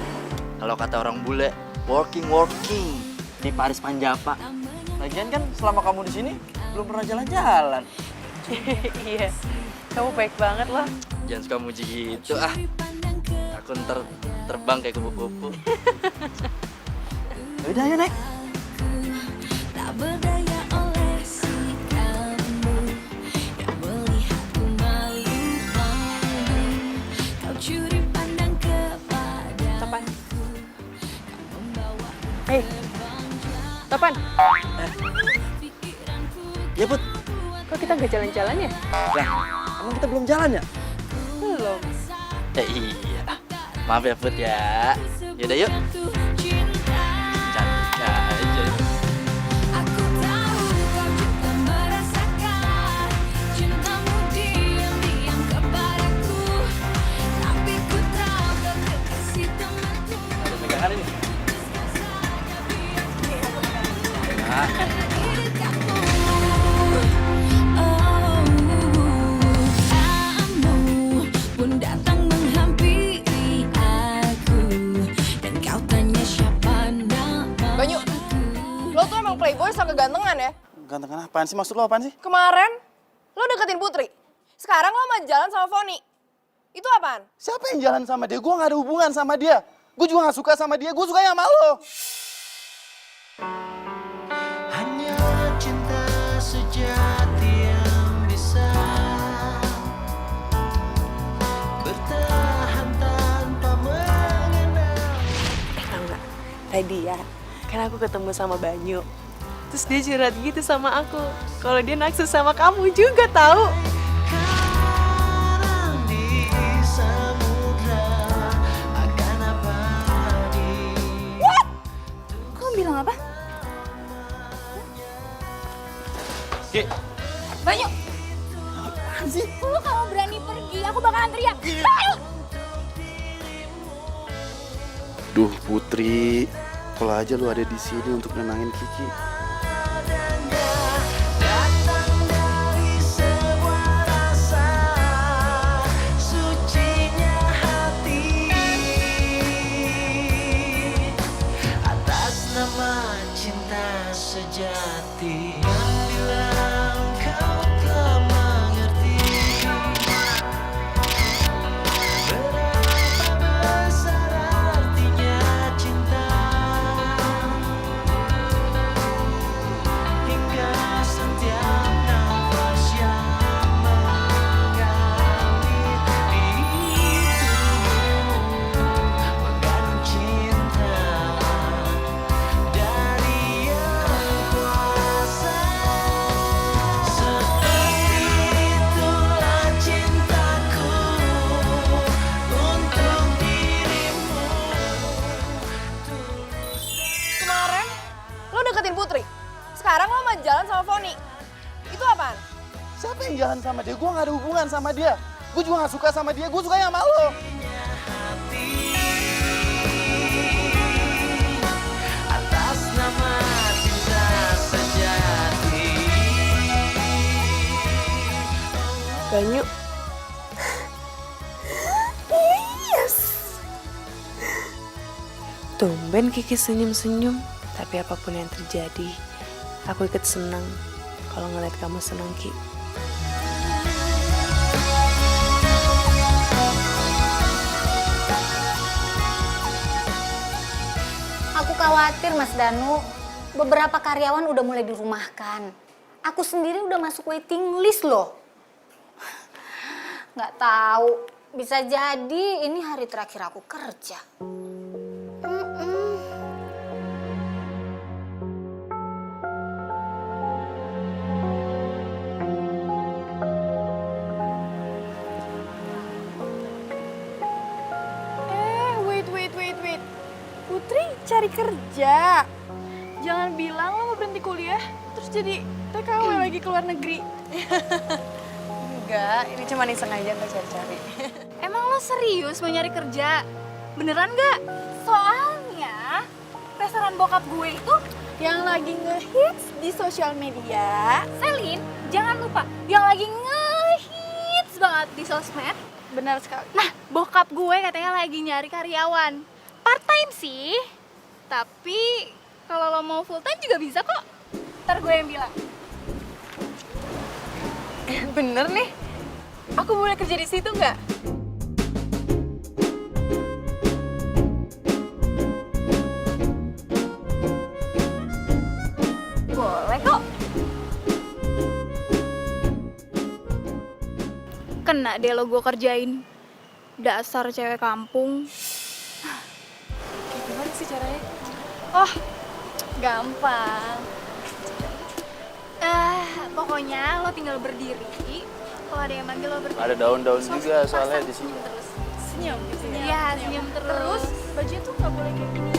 Kalau kata orang bule, working di Paris Panjapa. Lagian kan selama kamu di sini belum pernah jalan-jalan. Iya, kamu baik banget loh. Jangan suka muji gitu ah. Aku ntar terbang kayak kupu-kupu. Udah ayo naik. Tak berdaya oleh si Topan, Ya Put. kok kita nggak jalan-jalan ya? Lah, emang kita belum jalan ya? Belum. Iya. Maaf ya Put ya. Yaudah yuk. Cantik aja. Aku tahu kau juga merasakan cintamu diam-diam kepadaku, tapi ku tahu kau kekasih temanku. Ada pegangan ini. Nah. Kamu pun datang menghampiri aku, dan kau tanya siapa nama. Banyu, lo tuh emang playboy sama kegantengan ya? Gantengan apaan sih? Maksud lo apaan sih? Kemarin lo deketin Putri, sekarang lo mau jalan sama Foni. Itu apaan? Siapa yang jalan sama dia? Gue gak ada hubungan sama dia. Gue juga gak suka sama dia. Gue sukanya sama lo. Hanya cinta sejati yang bisa bertahan tanpa mengenal. Tau nggak? Tadi ya, kan aku ketemu sama Banyu. Terus dia curhat gitu sama aku. Kalau dia naksir sama kamu juga tahu. Karang di samudra akan abadi. Kok bilang apa? Ki, Banyu! Lu kalau berani pergi, aku bakalan teriak. Ayo! Duh Putri, kalau aja lu ada di sini untuk nenangin Kiki. Datang dari sebuah rasa sucinya hati atas nama cinta sejati. Bila kau telah mengerti berapa besar artinya cinta, hingga setiap nafas yang mengalir di tubuhmu mengandung cinta dari yang kuasa. Seperti itulah cintaku untuk dirimu. Kemarin lo deketin Putri, sekarang lo mau jalan sama Foni. Itu apaan? Siapa yang jalan sama dia? Gue gak ada hubungan sama dia. Gue juga gak suka sama dia. Gue sukanya sama lo. Atas nama cinta sejati. Banyu. Tumben Kiki senyum-senyum. Tapi apapun yang terjadi, aku ikut senang kalau ngeliat kamu senang, Ki. Aku khawatir Mas Danu, beberapa karyawan udah mulai dirumahkan. Aku sendiri udah masuk waiting list loh. Nggak tahu, bisa jadi ini hari terakhir aku kerja. Wait. Putri cari kerja. Jangan bilang lo mau berhenti kuliah, terus jadi TKW lagi ke luar negeri. Enggak, ini cuma iseng aja nggak cari-cari. Emang lo serius mau nyari kerja? Beneran nggak? Soalnya restoran bokap gue itu Yang lagi ngehits di sosial media. Selin, jangan lupa yang lagi ngehits banget di sosmed. Benar sekali. Nah, bokap gue katanya lagi nyari karyawan. Part time sih, tapi kalau lo mau full time juga bisa kok. Ntar gue yang bilang. Bener nih. Aku boleh kerja di situ nggak? Boleh kok. Kena deh lo gue kerjain. Dasar cewek kampung. Gimana sih caranya? Oh, Gampang. Pokoknya lo tinggal berdiri. Kalau ada yang manggil lo berdiri. Ada daun-daun Terus juga soalnya pasang di sini. terus. Senyum gitu ya. Iya, senyum terus. Bajunya tuh nggak boleh kayak gini.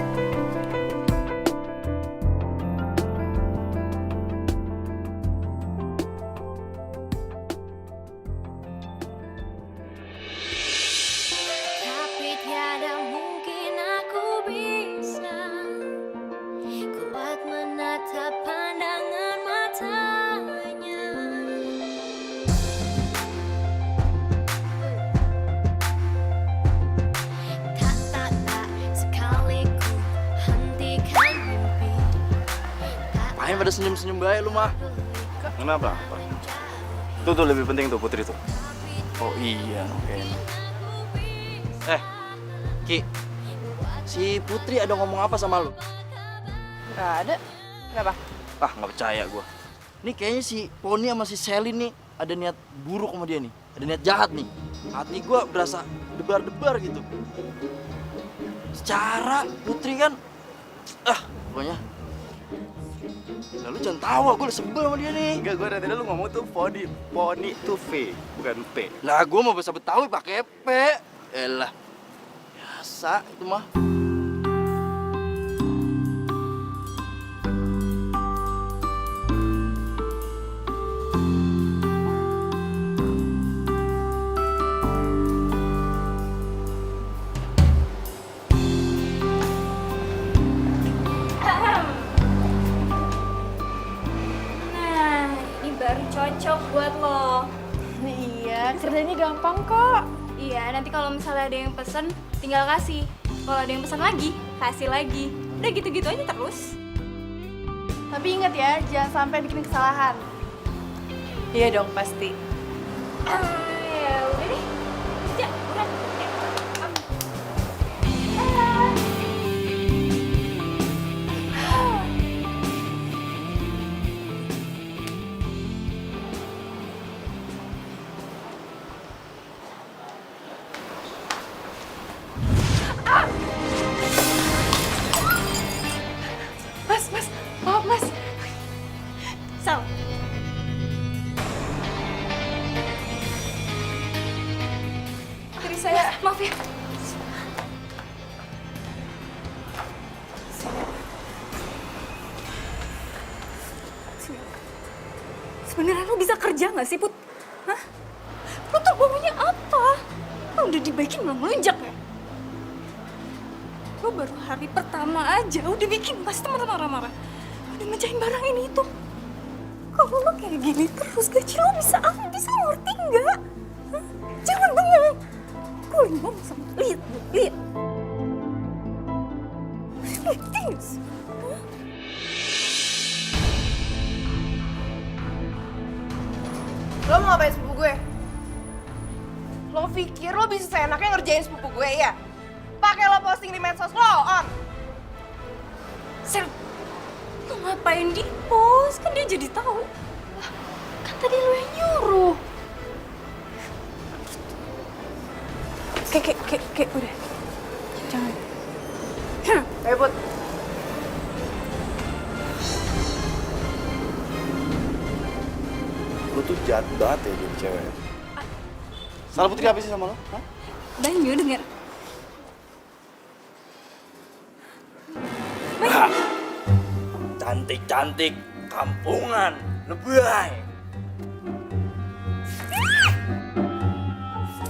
Tapi tiada mungkin aku bisa kuat menatap pandangan matanya. Tak sekali ku hentikan mimpi. Main pada senyum-senyum baik lu mah. Kenapa? Tuh lebih penting tuh Putri tuh. Oh iya, oke. Ki, si Putri ada ngomong apa sama lu? Nggak ada. Kenapa? Ah, nggak percaya gua. Nih kayaknya si Poni sama si Selin nih ada niat buruk sama dia nih. Ada niat jahat nih. Hati gua berasa debar-debar gitu. Secara Putri kan, pokoknya. Lalu jangan tawa, gue udah sebel sama dia nih. Enggak, gue dari tadi lu ngomong tuh poni tuh V, bukan P. Lah gue mau bahasa Betawi pakai P. Elah. Biasa itu mah. Nah, ini baru cocok buat lo. Iya, kerjanya gampang kok. Iya, nanti kalau misalnya ada yang pesen, tinggal kasih. Kalau ada yang pesan lagi, kasih lagi. Udah gitu-gitu aja terus. Tapi ingat ya, jangan sampai bikin kesalahan. Iya dong, pasti. Ya udah deh. Ya, udah. Mas, maaf mas. Sal. Jadi saya Maaf ya. Sebenarnya lo bisa kerja nggak sih, Put? Hah? Lo tuh maunya apa? Lo udah dibaikin belum melunjak ya? Lo baru hari pertama aja udah bikin pasti teman-teman marah-marah. Udah mecahin barang ini itu. Kalau lo kayak gini terus gaji lo bisa habis, lo ngerti nggak? Hah? Jangan bengong. Gue lagi ngomong sama lihat. Ngerti nggak sih? Hah? Lo mau ngapain sepupu gue? Lo pikir lo bisa seenaknya ngerjain sepupu gue ya? Pakai lo posting di medsos lo on. Sel, lo ngapain di post? Kan dia jadi tahu. Lah, kan tadi lo yang nyuruh. Kayak udah. Jangan. Ayo Put. Lu tuh jahat banget ya jadi cewek. Salah Putri apa sih sama lo? Hah? Banyu denger. Cantik-cantik kampungan, lebay.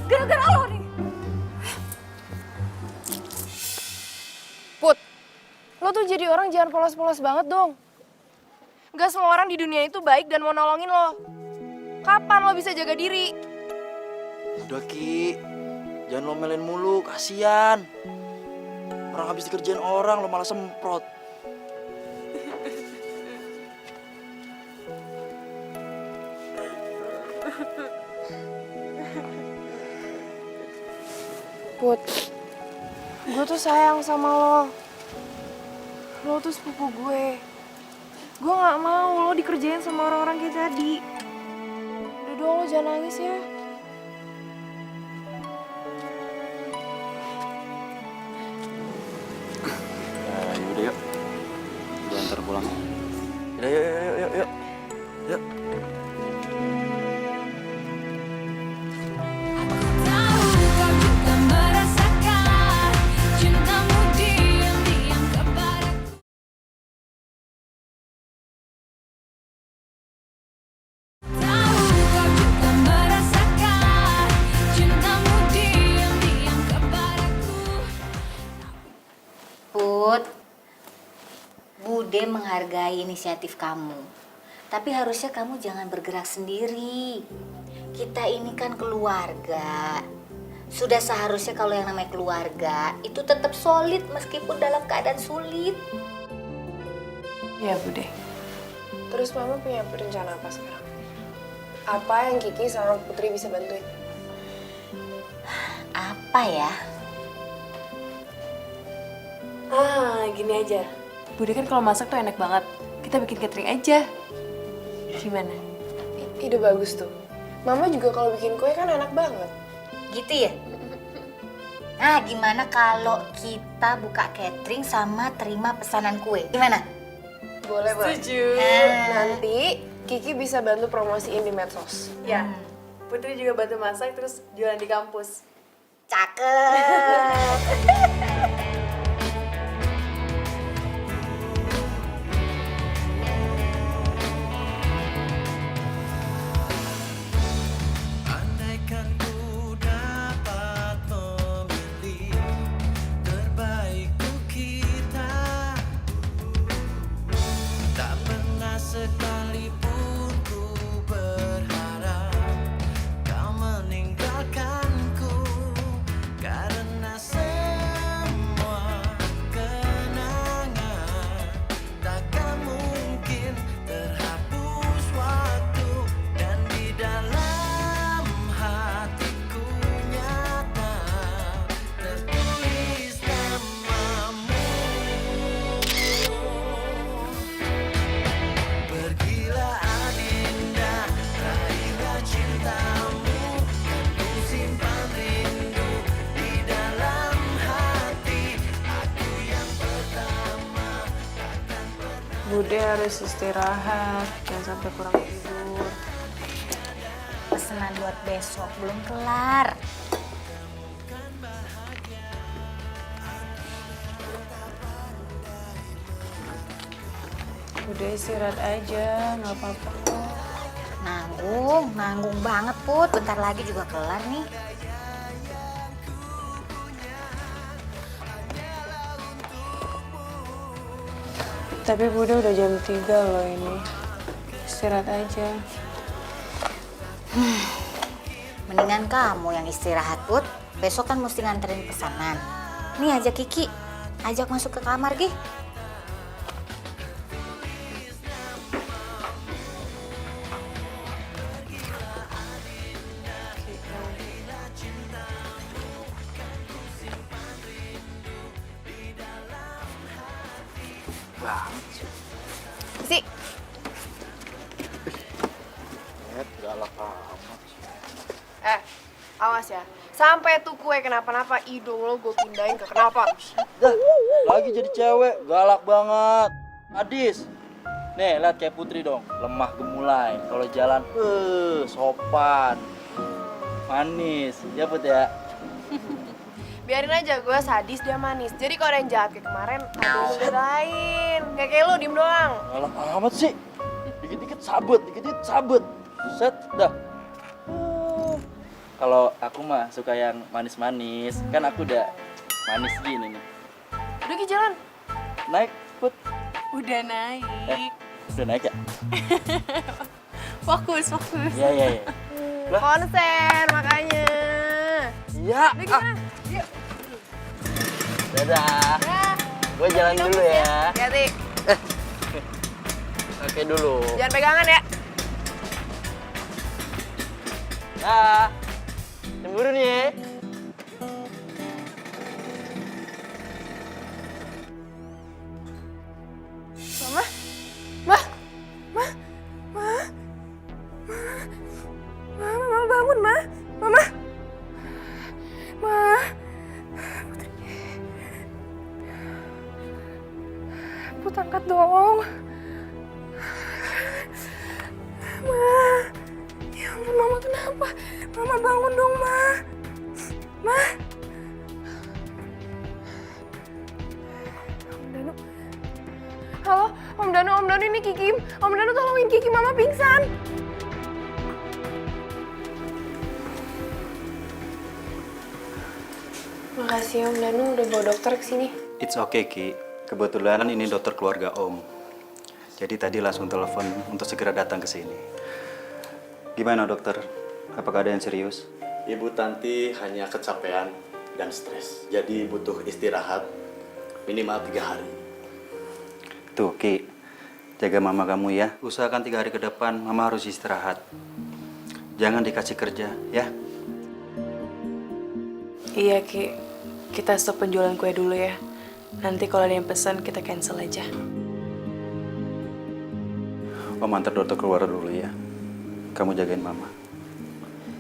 Gara-gara lo nih. Put, lo tuh jadi orang jangan polos-polos banget dong. Gak semua orang di dunia itu baik dan mau nolongin lo. Kapan lo bisa jaga diri? Udah Ki, jangan lomelin mulu, kasihan. Orang habis dikerjain orang, lo malah semprot. Put, gue tuh sayang sama lo. Lo tuh sepupu gue. Gue gak mau lo dikerjain sama orang-orang kayak tadi. Udah dong, lo jangan nangis ya. Nah, yaudah yuk. Gue antar Yuk. Yuk. Tahu kau juga merasakan cintamu diam-diam kepadaku. Tahu kau juga merasakan cintamu diam-diam kepadaku. Put, Bude menghargai inisiatif kamu. Tapi harusnya kamu jangan bergerak sendiri. Kita ini kan keluarga. Sudah seharusnya kalau yang namanya keluarga itu tetap solid meskipun dalam keadaan sulit. Iya, Bude. Terus Mama punya rencana apa sekarang? Apa yang Kiki sama Putri bisa bantuin? Apa ya? Gini aja. Bude kan kalau masak tuh enak banget. Kita bikin catering aja. Gimana? Ide bagus tuh. Mama juga kalau bikin kue kan enak banget. Gitu ya? Nah, gimana kalau kita buka catering sama terima pesanan kue? Gimana? Boleh, boleh. Setuju. Nanti Kiki bisa bantu promosiin di medsos. Ya. Putri juga bantu masak terus jualan di kampus. Cakep. Andaikan ku dapat memilih terbaikku kita, tak pernah sekalipun ku berharap kau meninggalkanku, karena semua kenangan takkan mungkin terhapus waktu, dan di dalam hatiku nyata tertulis namamu. Pergilah Adinda, raihlah cintamu, dan ku simpan rindu di dalam hati. Aku yang pertama takkan pernah. Bude harus istirahat, jangan sampai kurang tidur. Pesanan buat besok belum kelar. Bude istirahat aja, nggak apa-apa kok. Nanggung banget Put. Bentar lagi juga kelar nih. Tapi Bude udah jam 3 loh ini. Istirahat aja. Mendingan kamu yang istirahat Put. Besok kan mesti nganterin pesanan. Nih ajak Kiki. Ajak masuk ke kamar, Gi. Si, Galak amat. awas ya. Sampai tuh kue kenapa-napa, hidung lo gue pindahin ke kenapa. Dah, lagi jadi cewek, galak banget. Adis. Nih, lihat kayak Putri dong, lemah gemulai. Kalau jalan, sopan. Manis, ya Put ya. Biarin aja, gue sadis, dia manis. Jadi kalau ada yang jahat kayak kemarin, ada yang ngebelain. Gak kayak lo, diem doang. Galak amat sih. Dikit-dikit sabut. Set, dah. Kalau aku mah suka yang manis-manis. Kan aku udah manis gini nih. Udah Ki, jalan. Naik, Put. Udah naik. Udah naik ya? Fokus. Iya. Konsen makanya. Iya. Udah gimana? Yuk. Dadah. Dah. Gue jalan dulu ya. Hati-hati. Oke dulu. Jangan pegangan ya. Dah. Cemburu nih ya. Mama? Mama bangun, Ma. Mama. Put, angkat dong. Om Danu tolongin Kiki, Mama pingsan. Makasih Om Danu udah bawa dokter ke sini. It's okay, Ki. Kebetulan ini dokter keluarga Om. Jadi tadi langsung telepon untuk segera datang ke sini. Gimana dokter? Apakah ada yang serius? Ibu Tanti hanya kecapean dan stres. Jadi butuh istirahat minimal 3 hari. Tuh, Ki. Jaga mama kamu ya. Usahakan 3 hari ke depan mama harus istirahat. Jangan dikasih kerja, ya. Iya, Ki. Kita stop penjualan kue dulu ya. Nanti kalau ada yang pesan, kita cancel aja. Om antar dokter keluar dulu ya. Kamu jagain mama.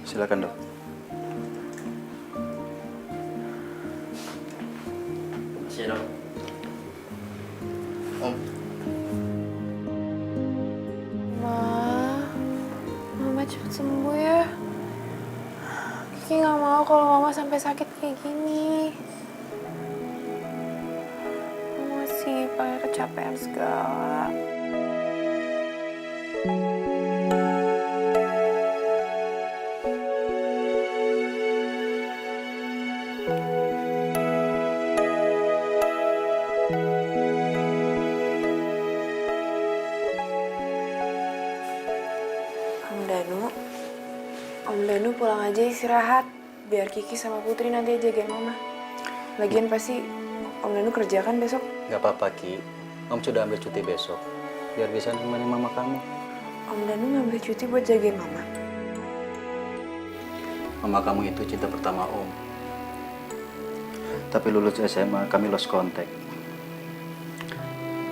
Silakan, Dok. Makasih, Dok. Om. Mama cepet sembuh ya. Kiki nggak mau kalau Mama sampai sakit kayak gini. Mama sih pakai kecapean segala. Om Danu pulang aja istirahat, biar Kiki sama Putri nanti jagain Mama. Lagian pasti Om Danu kerja kan besok? Gak apa-apa, Ki. Om sudah ambil cuti besok. Biar bisa nemenin mama kamu. Om Danu ngambil cuti buat jagain Mama. Mama kamu itu cinta pertama Om. Tapi lulus SMA, kami lost contact.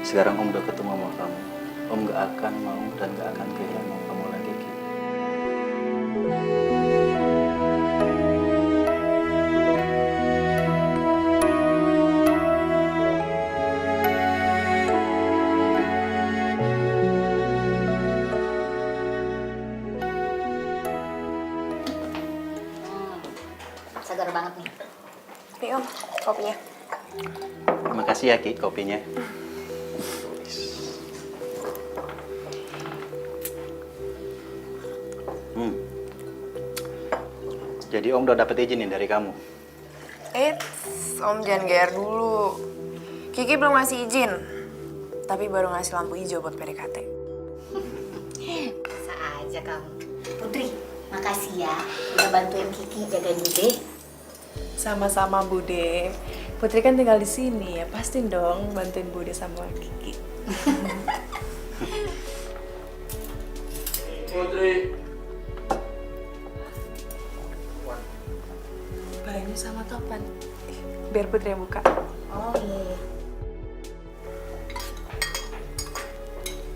Sekarang Om udah ketemu sama kamu. Om gak akan mau dan gak akan kehilangan kamu lagi, Ki. Segar banget nih. Nih Om, kopinya. Terima kasih ya, Ki, kopinya. Jadi Om udah dapet izin nih dari kamu? Om jangan GR dulu. Kiki belum ngasih izin. Tapi baru ngasih lampu hijau buat PDKT. Bisa aja kamu. Putri, makasih ya udah bantuin Kiki jagain Bude. Sama-sama, Bude. Putri kan tinggal di sini ya, pasti dong bantuin Bude sama Kiki. Putri. Banyu sama topan. Biar Putri yang buka. Oh iya.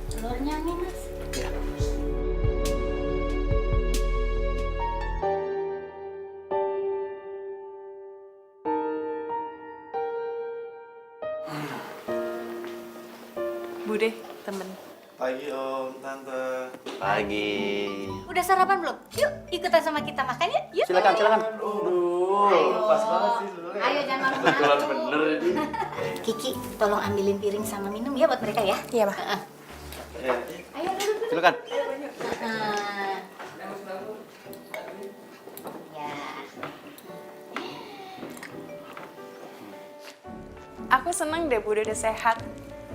Telurnya nih, Mas. Ya. Bude, temen. Pagi Om, Tante. Pagi. Udah sarapan belum? Yuk, ikutan sama kita makan ya. Yuk. Silakan, silakan. Aduh, pas banget sih sebenarnya. Ayo jangan malu-malu. Kebetulan bener ini. Kiki, tolong ambilin piring sama minum ya buat mereka ya. Iya, Ma. Ya. Ayo duduk. Silakan. Ya. Aku seneng deh Bude udah sehat.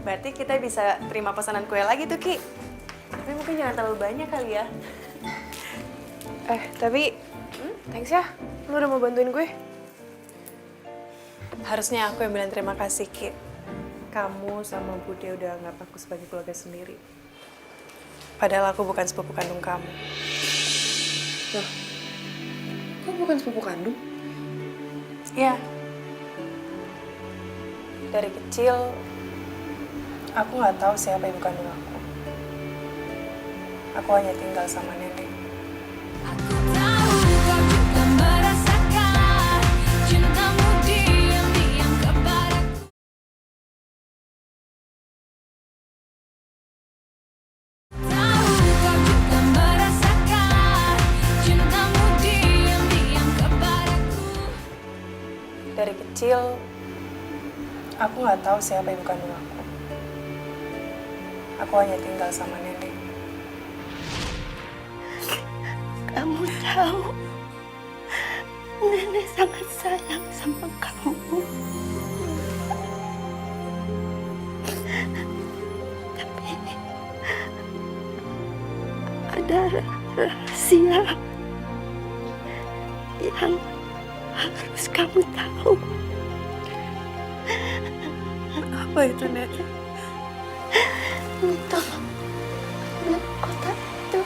Berarti kita bisa terima pesanan kue lagi tuh, Ki. Tapi mungkin jangan terlalu banyak kali ya. Tapi thanks ya. Lu udah mau bantuin gue. Harusnya aku yang bilang terima kasih, Ki. Kamu sama Bude udah anggap aku sebagai keluarga sendiri. Padahal aku bukan sepupu kandung kamu. Loh, kok bukan sepupu kandung? Iya. Dari kecil, aku nggak tahu siapa ibu kandung aku. Aku hanya tinggal sama nenek. Aku tahu kau juga merasakan cintamu diam-diam kepadaku. Tahu kau juga merasakan cintamu diam-diam kepadaku. Dari kecil, aku nggak tahu siapa ibu kandung aku. Aku hanya tinggal sama nenek. Kamu tahu, nenek sangat sayang sama kamu. Tapi ada rahasia yang harus kamu tahu. Apa itu, Nek? Untuk kota itu.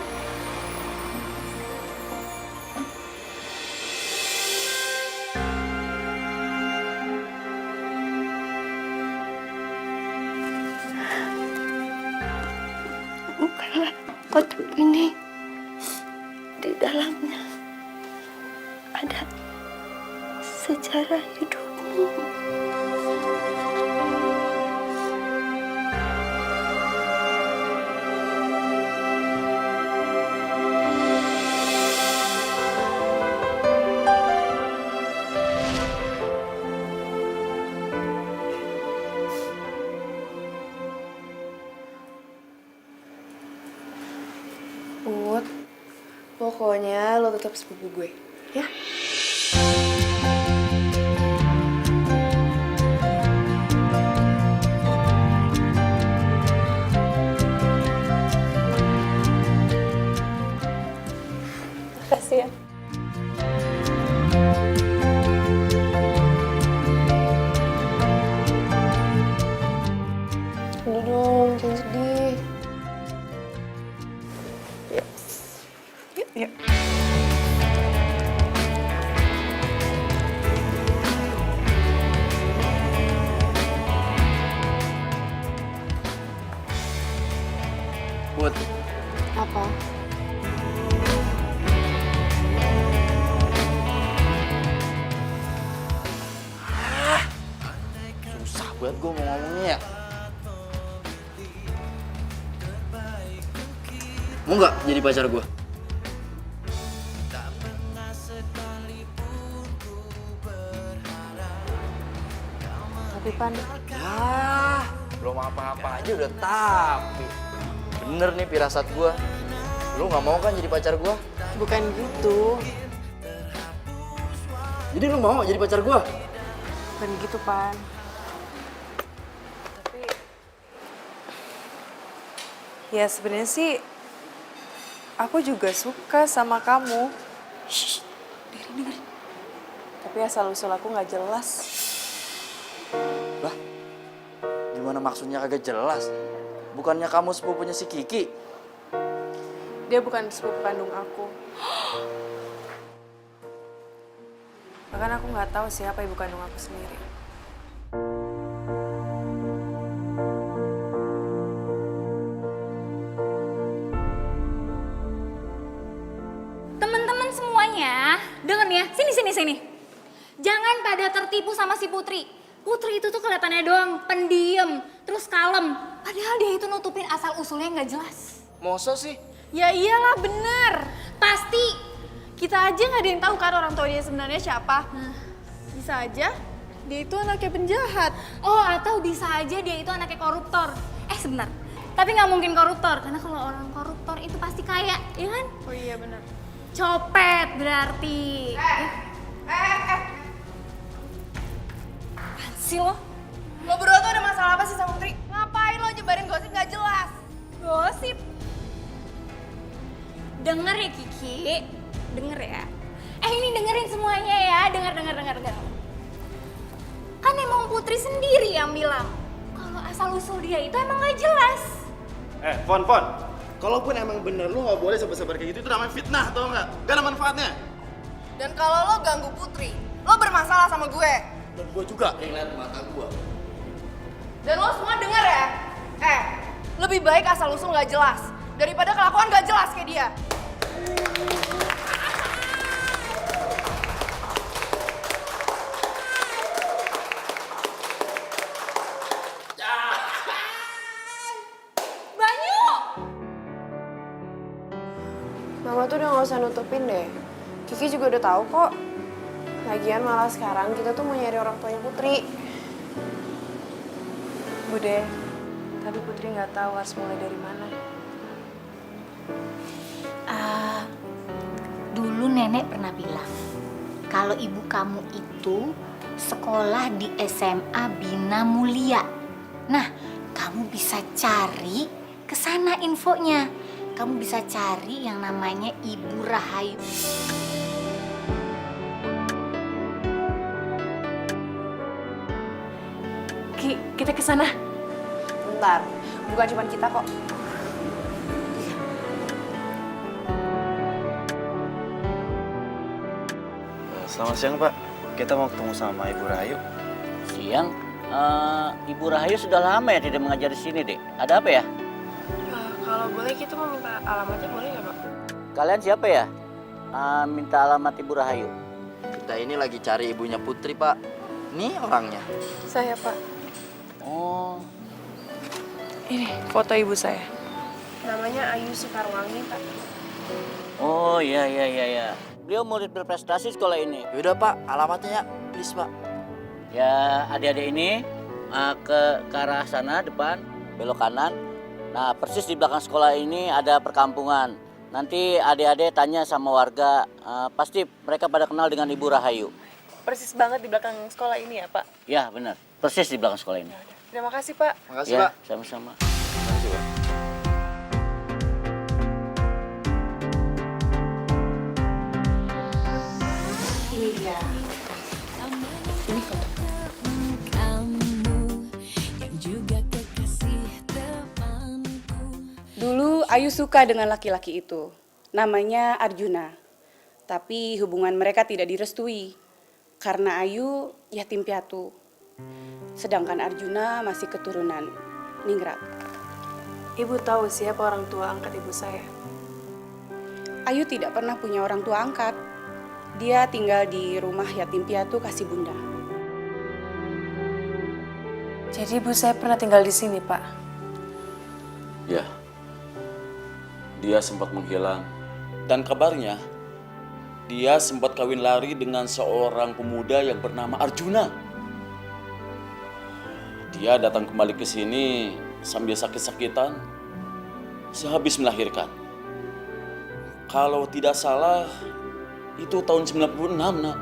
Bukalah kotak ini. Di dalamnya ada sejarah hidupmu. Put, pokoknya lo tetap sepupu gue, ya? Makasih ya. Udah dong, jangan sedih. Yuk, yuk. Put, Apa? susah banget gue mau ngomongnya ya. Mau nggak jadi pacar gue? Tapi Pan, Ya, belum apa-apa aja udah tapi. Bener nih firasat gue. Lu nggak mau kan jadi pacar gue? bukan gitu. Jadi lu mau jadi pacar gue? Bukan gitu, Pan. Tapi Ya sebenarnya sih aku juga suka sama kamu. Shh, dengerin. Tapi asal usul aku nggak jelas. Lah, gimana maksudnya kagak jelas? Bukannya kamu sepupunya si Kiki? Dia bukan sepupu kandung aku. Bahkan aku nggak tahu siapa ibu kandung aku sendiri. Teman-teman semuanya, denger nih ya, sini. Jangan pada tertipu sama si Putri. Putri itu tuh kelihatannya doang pendiam, terus kalem. Padahal dia itu nutupin asal usulnya nggak jelas. Masa sih? Ya iyalah bener. Pasti. Kita aja nggak ada yang tahu kan orang tua dia sebenarnya siapa. Bisa aja dia itu anaknya penjahat. Oh, atau bisa aja dia itu anaknya koruptor. Sebentar. Tapi nggak mungkin koruptor, karena kalau orang koruptor itu pasti kaya, ya kan? Oh iya bener. Copet berarti. Apaan sih lo? Lo berdua tuh ada masalah apa sih sama Putri? Ngapain lo nyebarin gosip nggak jelas? Gosip. Denger ya Kiki, denger ya. Ini dengerin semuanya ya, denger. Kan emang Putri sendiri yang bilang kalau asal usul dia itu emang gak jelas. Fon. Kalaupun emang bener lu nggak boleh sebar-sebar kayak gitu, itu namanya fitnah, tau nggak? Gak ada manfaatnya. Dan kalau lo ganggu Putri, lo bermasalah sama gue. Dan gue juga yang lihat mata gue. Dan lo semua denger ya. Lebih baik asal usul nggak jelas daripada kelakuan nggak jelas kayak dia. Banyu! Mama tuh udah nggak usah nutupin deh. Kiki juga udah tahu kok. Lagian malah sekarang kita tuh mau nyari orang tuanya Putri. Bude, Tapi Putri nggak tahu harus mulai dari mana. Dulu nenek pernah bilang, kalau ibu kamu itu sekolah di SMA Bina Mulia. Nah, kamu bisa cari ke sana infonya. Kamu bisa cari yang namanya Ibu Rahayu. Ki, kita ke sana. Bentar, bukan cuma kita kok. Selamat siang, Pak. Kita mau ketemu sama Ibu Rahayu. Siang, Ibu Rahayu sudah lama ya tidak mengajar di sini, Dek. Ada apa ya? Kalau boleh kita mau minta alamatnya boleh nggak, Pak? Kalian siapa ya? Minta alamat Ibu Rahayu. Kita ini lagi cari ibunya Putri, Pak. Nih orangnya. Saya, Pak. Oh, Ini foto ibu saya. Namanya Ayu Soekarwangi, Pak. oh iya. Beliau murid berprestasi sekolah ini. Yaudah, Pak, alamatnya ya, please, Pak. Ya, adik-adik ini ke arah sana depan, belok kanan. Nah, persis di belakang sekolah ini ada perkampungan. Nanti adik-adik tanya sama warga, pasti mereka pada kenal dengan Ibu Rahayu. Persis banget di belakang sekolah ini ya, Pak? Ya, benar. Persis di belakang sekolah ini. Terima kasih, Pak. Makasih, Ya, Pak. sama-sama. Makasih, Pak. Ini dia. Ini foto. Dulu Ayu suka dengan laki-laki itu. Namanya Arjuna. Tapi hubungan mereka tidak direstui. Karena Ayu yatim piatu. Sedangkan Arjuna masih keturunan Ningrat. Ibu tahu siapa orang tua angkat ibu saya? Ayu tidak pernah punya orang tua angkat. Dia tinggal di rumah yatim piatu kasih bunda. Jadi ibu saya pernah tinggal di sini, Pak. Ya, dia sempat menghilang. Dan kabarnya, dia sempat kawin lari dengan seorang pemuda yang bernama Arjuna. Dia datang kembali ke sini sambil sakit-sakitan, sehabis melahirkan. Kalau tidak salah, itu tahun 96, Nak.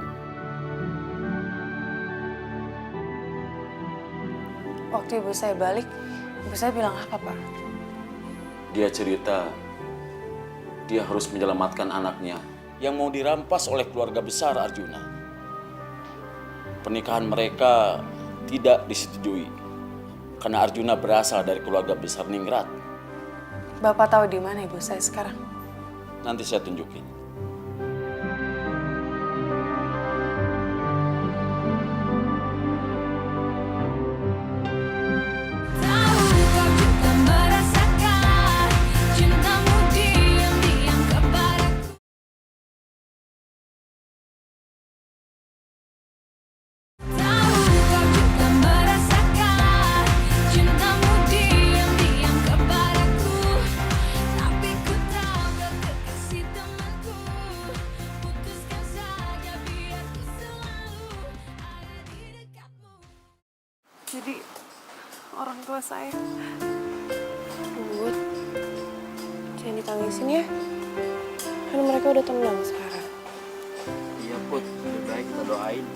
Waktu ibu saya balik, ibu saya bilang apa, Pak? Dia cerita, dia harus menyelamatkan anaknya yang mau dirampas oleh keluarga besar Arjuna. Pernikahan mereka tidak disetujui karena Arjuna berasal dari keluarga besar Ningrat. Bapak tahu di mana ibu saya sekarang? Nanti saya tunjukin. Jadi orang tua saya. Bud, jangan ditangisin ya. Kan mereka udah tenang sekarang. Iya, Put. Lebih baik kita doain.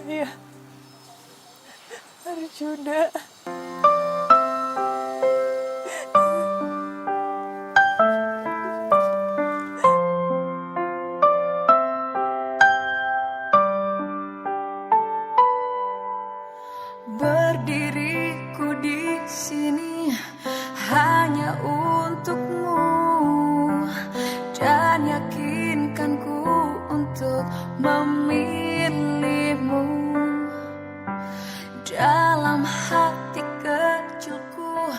Iya. Arjuna. dalam hati kecilku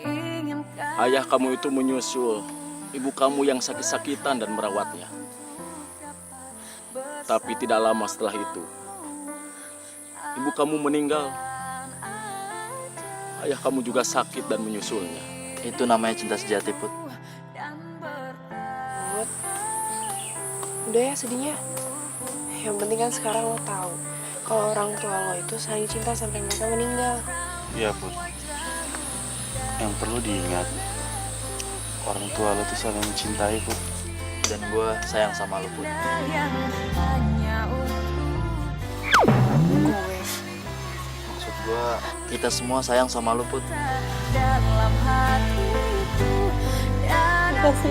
inginkan. Ayah kamu itu menyusul ibu kamu yang sakit-sakitan dan merawatnya. Tapi tidak lama setelah itu, ibu kamu meninggal. Ayah kamu juga sakit dan menyusulnya. Itu namanya cinta sejati, Put. Put, udah ya sedihnya. Yang penting kan sekarang lo tahu kalau orang tua lo itu saling cinta sampai mereka meninggal. Iya, Put. Yang perlu diingat, orang tua lo tuh saling mencintai, Put. Dan gue sayang sama lo, Put. Maksud gue, kita semua sayang sama lo, Put. Dalam hatiku dan aku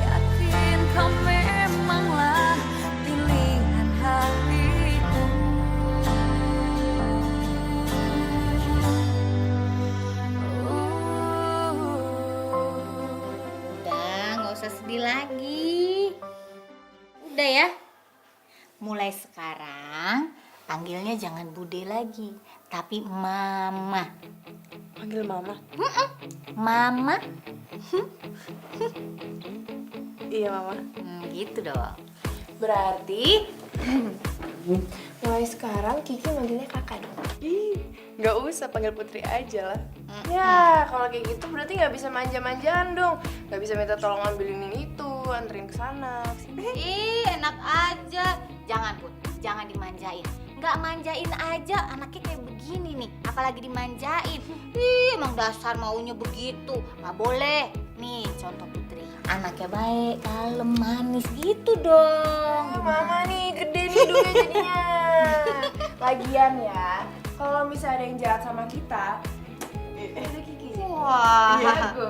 yakin kau memanglah pilihan hatiku. Udah, nggak usah sedih lagi. Udah ya. Mulai sekarang panggilnya jangan Bude lagi, tapi Mama. Panggil Mama? Mama. Iya, Mama. Gitu dong. Berarti mulai sekarang Kiki manggilnya kakak dong. Ih, nggak usah panggil Putri aja lah. Ya, kalau kayak gitu berarti nggak bisa manja-manjaan dong. Nggak bisa minta tolong ambilin ini itu, anterin ke sana. Ih, enak aja. Jangan, Put. Jangan dimanjain. Nggak manjain aja, anaknya kayak begini nih. Apalagi dimanjain. Ih, emang dasar maunya begitu. Nggak boleh. Nih, contoh Putri. Anaknya baik, kalem, manis gitu dong. Mama nih, gede nih duitnya jadinya. Lagian ya, kalau misalnya ada yang jahat sama kita, ada Kiki. Wah, Jago.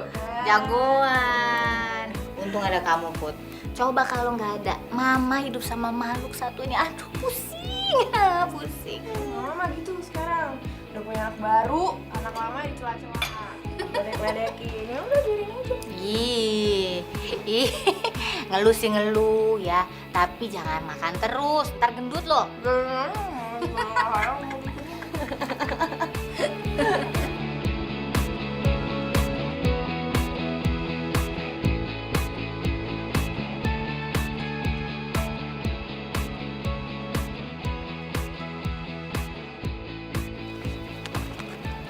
jagoan. Untung ada kamu, Put. Coba kalau nggak ada, Mama hidup sama makhluk satu ini. Aduh, pusing ya, pusing. Mama gitu sekarang. Udah punya anak baru, anak lama dicela-cela. Ledek-ledekin, ya udah biarin aja. Ih, ngeluh sih ngeluh ya. Tapi jangan makan terus, ntar gendut loh.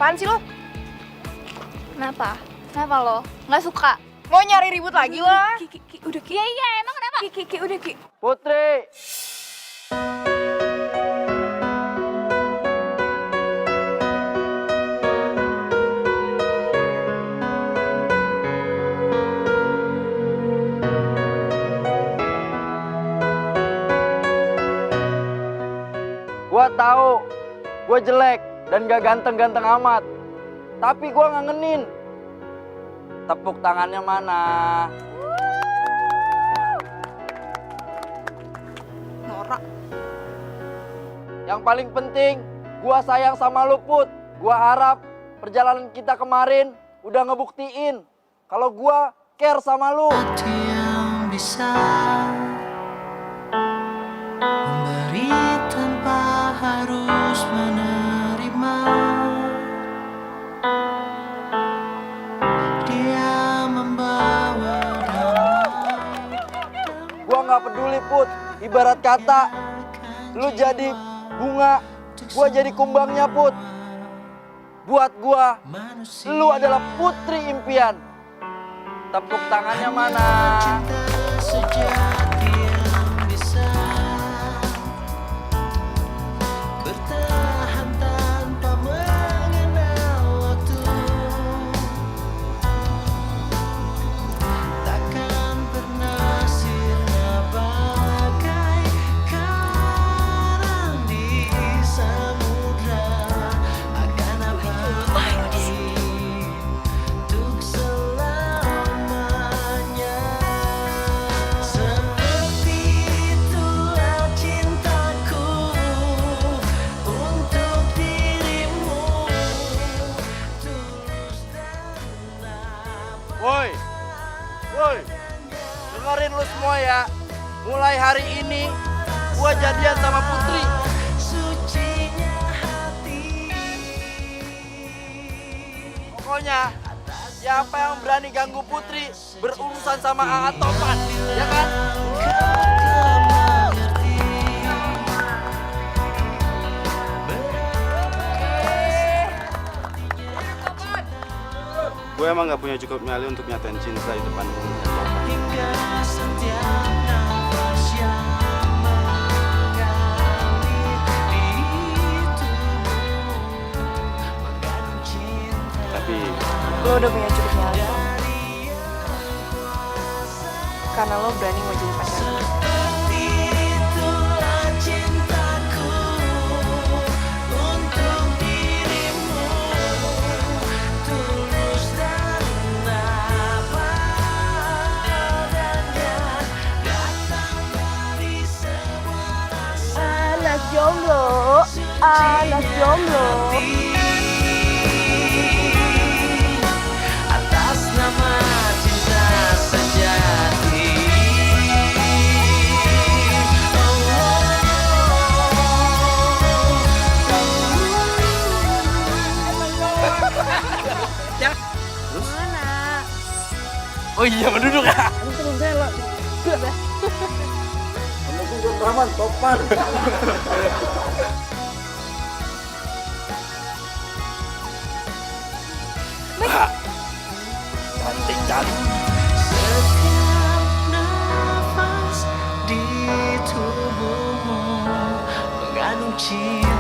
Apaan sih lo? Kenapa? Kenapa lo? Nggak suka? Mau nyari ribut lagi lah? Ki, udah Ki. Iya, emang kenapa? Ki, udah Ki. Putri! Gua tahu, gua jelek dan gak ganteng-ganteng amat. Tapi gua ngangenin. Tepuk tangannya mana? Norak. Yang paling penting, gua sayang sama lu, Put. Gua harap perjalanan kita kemarin udah ngebuktiin kalau gua care sama lu. Yang bisa memberi tanpa harus menerima. Dia membawa damai. Gua nggak peduli, Put. Ibarat kata, lu jadi bunga, gua jadi kumbangnya, Put. Buat gua, lu adalah putri impian. Tepuk tangannya mana? Sejati yang bisa bertahan tanpa mengenal waktu. Takkan pernah sirna bagai karang di samudra. Akan abadi untuk selamanya. Seperti itulah cintaku untuk dirimu. Tulus dan Woi, woi, dengerin lu semua ya. Mulai hari ini, gua jadian sama Putri. sucinya hati pokoknya siapa yang berani ganggu Putri berurusan sama AA Topan, ya kan? Gue emang gak punya cukup nyali untuk nyatain cinta di depan umum. Hingga setiap nafas yang mengalir di tubuhmu mengandung cinta. Tapi Lo udah punya cukup nyali kok. Karena lo berani mau jadi pacar gue. Seperti itulah cintaku untuk dirimu, tulus dan apa adanya, datang dari semua rasa. Anak jomblo, anak jomblo. Atas nama cinta sejati. Oh iya, menduduk ya. Rahman, Topan. Cantik. Setiap nafas di tubuhmu mengandung cinta.